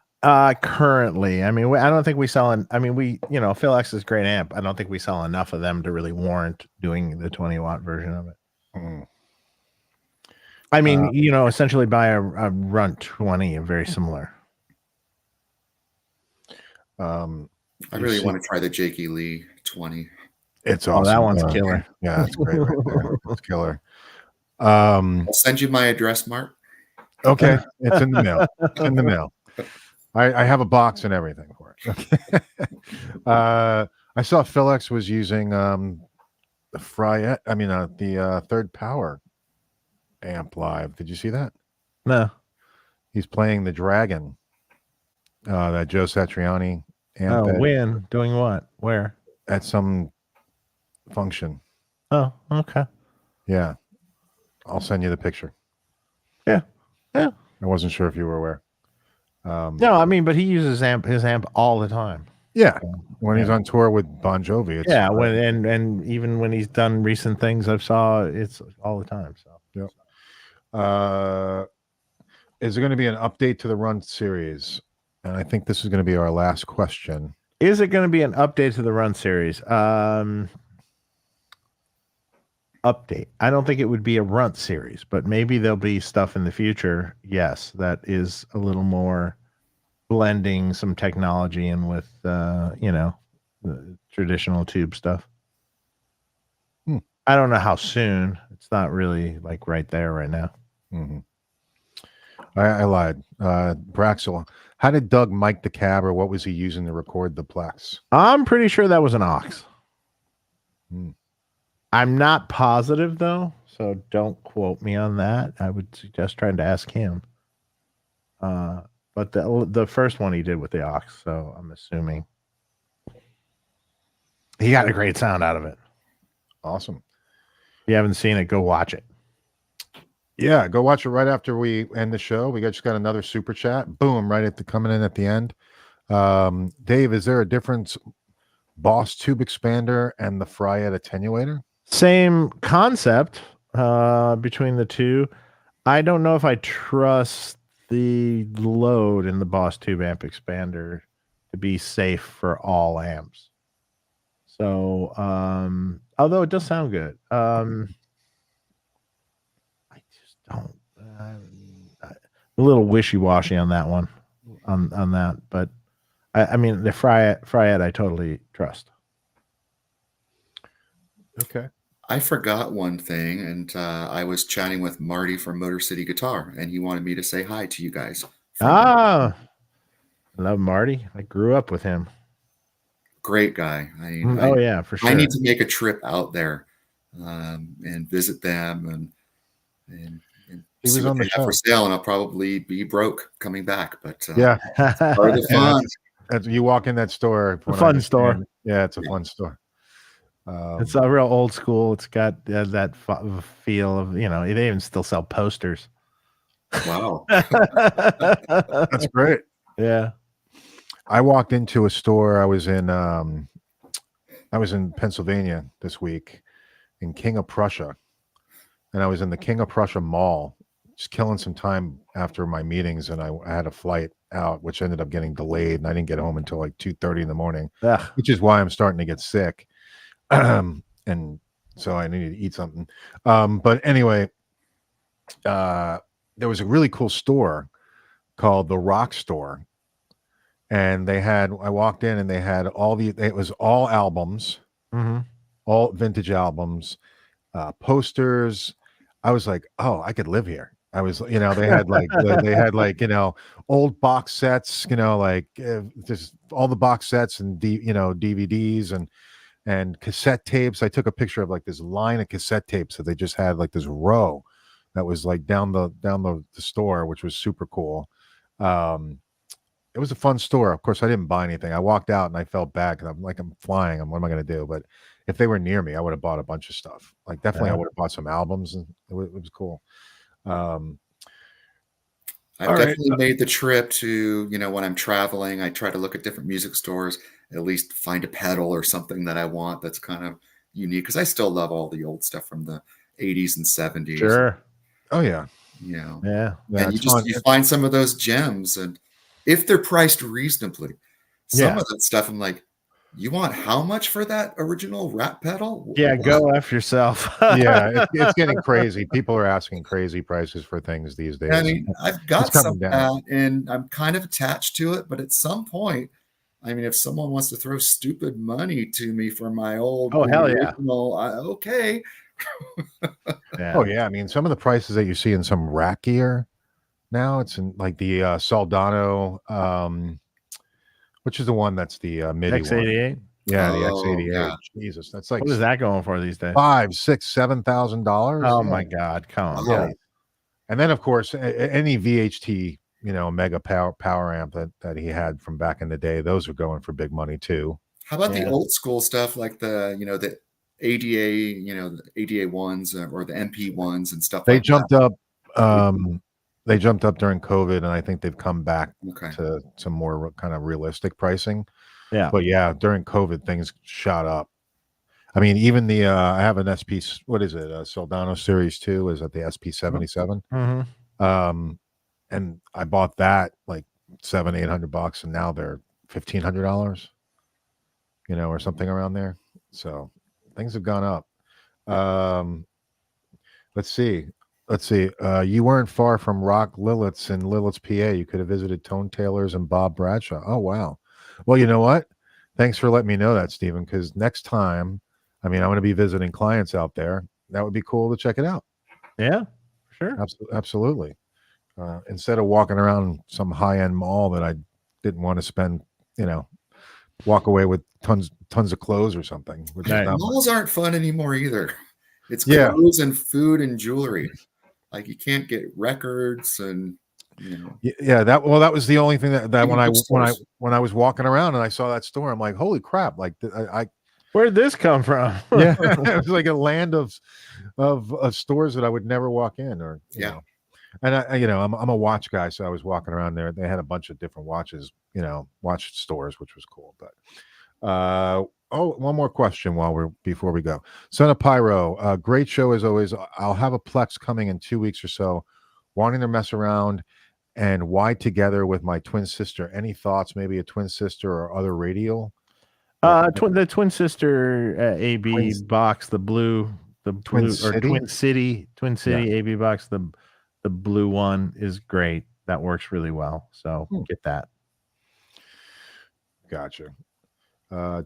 currently. I mean, I don't think we sell. I mean, Philx is a great amp. I don't think we sell enough of them to really warrant doing the 20-watt version of it. Mm. I mean, essentially buy a Runt 20, very similar. I really want to try the Jakey Lee 20. It's awesome. That one's killer. Yeah, it's great right there. It's killer. I'll send you my address, Mark. Okay, it's in the mail. It's in the mail. I have a box and everything for it. Okay. I saw Philx was using the Third Power amp live. Did you see that? No. He's playing the Dragon. That Joe Satriani amp. Oh, when? Doing what? Where? At some function. Oh, okay. Yeah. I'll send you the picture. Yeah. Yeah. I wasn't sure if you were aware. No, I mean, but he uses his amp all the time. Yeah. When he's on tour with Bon Jovi. It's and even when he's done recent things I've saw, it's all the time. So yep. Is there going to be an update to the Run series? And I think this is going to be our last question. Is it going to be an update to the Run series? Update. I don't think it would be a Runt series, but maybe there'll be stuff in the future. Yes, that is a little more blending some technology in with, the traditional tube stuff. I don't know how soon. It's not really like right there right now. Mm-hmm. I lied. Braxel, how did Doug mic the cab, or what was he using to record the Plex? I'm pretty sure that was an aux. I'm not positive though, so don't quote me on that. I would suggest trying to ask him. But the first one he did with the aux, so I'm assuming he got a great sound out of it. Awesome. If you haven't seen it, go watch it. Yeah, go watch it right after we end the show. We just got another super chat. Boom, right at coming in at the end. Dave, is there a difference, Boss tube expander and the Fryette attenuator? Same concept between the two. I don't know if I trust the load in the Boss tube amp expander to be safe for all amps. So, although it does sound good, I just don't. A little wishy-washy on that one, on that. But I mean, the Fryette, I totally trust. Okay. I forgot one thing, and I was chatting with Marty from Motor City Guitar, and he wanted me to say hi to you guys. I love Marty. I grew up with him. Great guy. Yeah, for sure. I need to make a trip out there and visit them and see what they have for sale, and I'll probably be broke coming back. But yeah, part of the fun. As you walk in that store, a fun store. Yeah, it's a fun store. It's a real old school. It's got that feel of, they even still sell posters. Wow. That's great. Yeah. I walked into a store. I was in Pennsylvania this week in King of Prussia, and I was in the King of Prussia Mall, just killing some time after my meetings, and I had a flight out, which ended up getting delayed, and I didn't get home until like 2:30 in the morning, which is why I'm starting to get sick. And so I needed to eat something. But anyway, there was a really cool store called the Rock Store, and I walked in and they had it was all albums, all vintage albums, posters. I was like, oh, I could live here. I was, they had old box sets, like just all the box sets and DVDs and cassette tapes. I took a picture of like this line of cassette tapes that they just had like this row that was like down the store, which was super cool. It was a fun store. Of course, I didn't buy anything. I walked out and I felt bad because I'm flying. What am I going to do? But if they were near me, I would have bought a bunch of stuff. Like definitely, I would have bought some albums, and it was cool. I've definitely made the trip to, when I'm traveling, I try to look at different music stores, at least find a pedal or something that I want that's kind of unique, because I still love all the old stuff from the 80s and 70s. Sure. Oh yeah. Yeah. And you find some of those gems, and if they're priced reasonably, some of that stuff I'm like, you want how much for that original Rat pedal? Yeah, go F yourself. Yeah, it's getting crazy. People are asking crazy prices for things these days. I mean, I've got some of that, and I'm kind of attached to it, but at some point, I mean, if someone wants to throw stupid money to me for my old original, okay. Oh yeah, I mean, some of the prices that you see in some rack gear now, it's in like the Soldano, which is the one that's the MIDI X88. One. Yeah, the X88. Yeah. Jesus, that's like, what is that going for these days? $5,000, $6,000, $7,000. Oh my God, come on. Yeah. And then of course any VHT, mega power amp that he had from back in the day, those are going for big money too. How about the old school stuff like the the ADA, the ADA ones or the MP ones and stuff? They jumped up. They jumped up during COVID, and I think they've come back to some more kind of realistic pricing. Yeah. But yeah, during COVID, things shot up. I mean, even the I have an SP. What is it? Soldano Series 2 is at the SP77. And I bought that like $700-800, and now they're $1,500. Or something around there. So things have gone up. Let's see. You weren't far from Rock Lilith's in Lilith's, PA. You could have visited Tone Taylor's and Bob Bradshaw. Oh, wow. Well, you know what? Thanks for letting me know that, Stephen, because next time, I mean, I'm going to be visiting clients out there. That would be cool to check it out. Yeah, sure. Absolutely. Instead of walking around some high-end mall that I didn't want to spend, walk away with tons of clothes or something. Malls aren't fun anymore either. It's clothes and food and jewelry. Like you can't get records and that was the only thing that when I was walking around and I saw that store, I'm like, holy crap! Like where'd this come from? Yeah, it was like a land of stores that I would never walk in, or And I'm a watch guy, so I was walking around there. They had a bunch of different watches, watch stores, which was cool. But one more question before we go. Son of Pyro, great show as always. I'll have a Plex coming in 2 weeks or so. Wanting to mess around and wide together with my twin sister. Any thoughts? Maybe a twin sister or other radial? The twin sister AB box, the Twin City AB box. The blue one is great. That works really well. So get that. Gotcha.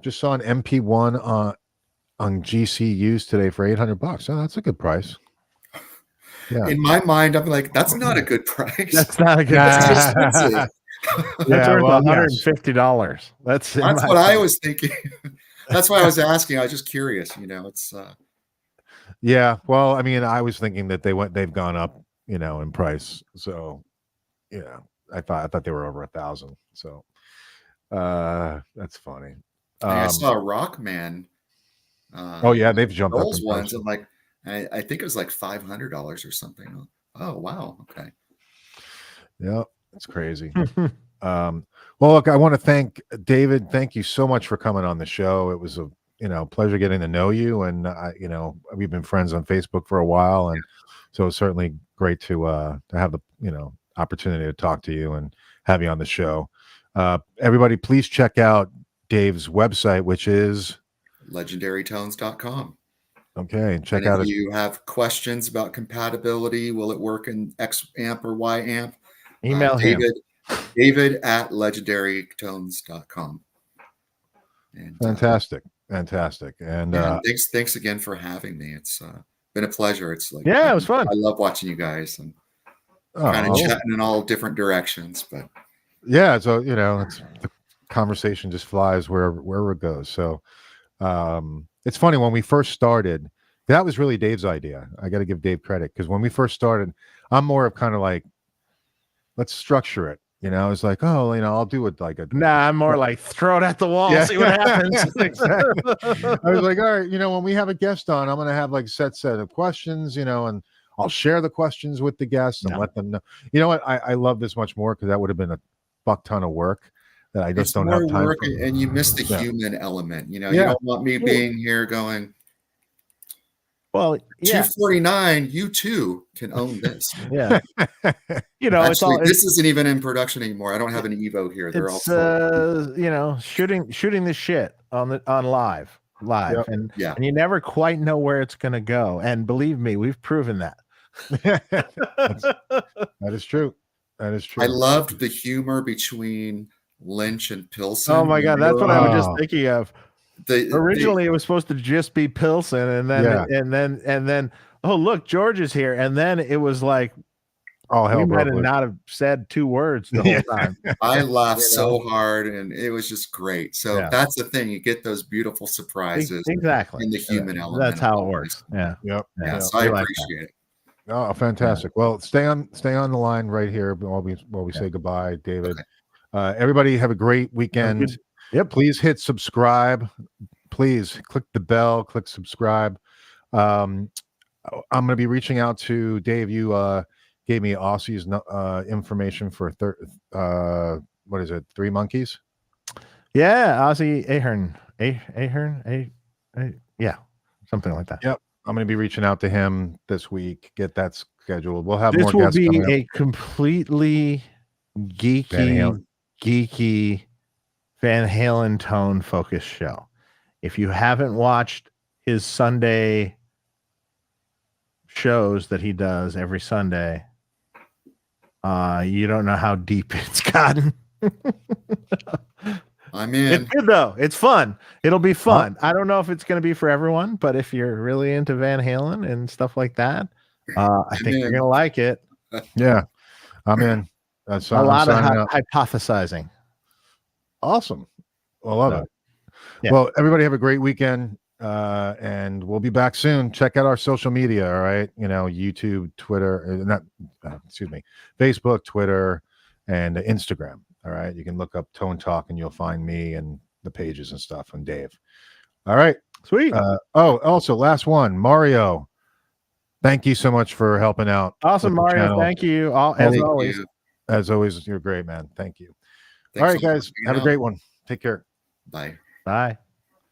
Just saw an MP1 on GCUs today for $800. Oh, that's a good price. Yeah. In my mind, I'm like, that's not a good price. That's not a good price. That's worth $150. That's what I was thinking. That's why I was asking. I was just curious. It's. Yeah. Well, I mean, I was thinking that they've gone up, in price. So, I thought they were over 1,000. So, that's funny. I saw Rockman. They've jumped up. Those ones, and like, I think it was like $500 or something. Oh wow, okay. Yeah, it's crazy. Well, look, I want to thank David. Thank you so much for coming on the show. It was a pleasure getting to know you, and we've been friends on Facebook for a while, and so it's certainly great to have the opportunity to talk to you and have you on the show. Everybody, please check out Dave's website, which is legendarytones.com. Okay, check And out if it. you have questions about compatibility, will it work in X amp or Y amp? Email him. David at legendarytones.com. And Fantastic. And yeah, thanks again for having me. It's been a pleasure. It's like, Yeah, it was fun. I love watching you guys and oh, kind of chatting in all different directions. But yeah, so it's the conversation just flies wherever it goes. So it's funny, when we first started, that was really Dave's idea. I got to give Dave credit, because when we first started, I'm more of kind of like, let's structure it. It's like, oh, I'll do it like a. Nah, I'm more like throw it at the wall, Yeah. see what happens. Exactly. I was like, all right, when we have a guest on, I'm going to have like set of questions, and I'll share the questions with the guests and let them know. You know what? I love this much more, because that would have been a buck ton of work that I just don't have time work, for. and you miss the human element. You Yeah. don't want me being here going, well, yeah, 249, you too can own this. yeah. It's Actually, all. this isn't even in production anymore. I don't have an Evo here. They're all sold. Shooting the shit on live, Yep. and you never quite know where it's going to go. And believe me, we've proven that. That is true. That is true. I loved the humor between Lynch and Pilsen. Oh my God, that's what I was just thinking of. Originally, it was supposed to just be Pilsen, and then oh look, George is here, and then it was like, we might not have said 2 words the whole time. I laughed so hard, and it was just great. So that's the thing; you get those beautiful surprises, exactly, in the human element. That's how it works. Yeah. Yep. Yeah. So I appreciate it. Oh, fantastic. Yeah. Well, stay on the line right here while we say goodbye, David. Okay. Everybody have a great weekend. Yep. Please hit subscribe. Please click the bell, click subscribe. I'm going to be reaching out to Dave. You gave me Aussie's information for what is it? 3 Monkeys? Yeah, Aussie Ahern. Yeah, something like that. Yep. I'm going to be reaching out to him this week. Get that scheduled. We'll have more guests. This will be a completely geeky Van Halen tone focused show. If you haven't watched his Sunday shows that he does every Sunday, you don't know how deep it's gotten. I'm in. It's good though. It's fun. It'll be fun. I don't know if it's going to be for everyone, but if you're really into Van Halen and stuff like that, I think you're going to like it. Yeah, I'm in. That's a lot of hypothesizing. Awesome. I love it. Yeah. Well, everybody have a great weekend, and we'll be back soon. Check out our social media. All right, YouTube, Twitter, Facebook, Twitter, and Instagram. All right, you can look up Tone Talk and you'll find me and the pages and stuff, and Dave. All right, sweet. Also last one, Mario. Thank you so much for helping out. Awesome, Mario. Thank you. Always. As always, you're great, man. Thank you. All right, guys, have a great one. Take care. Bye. Bye.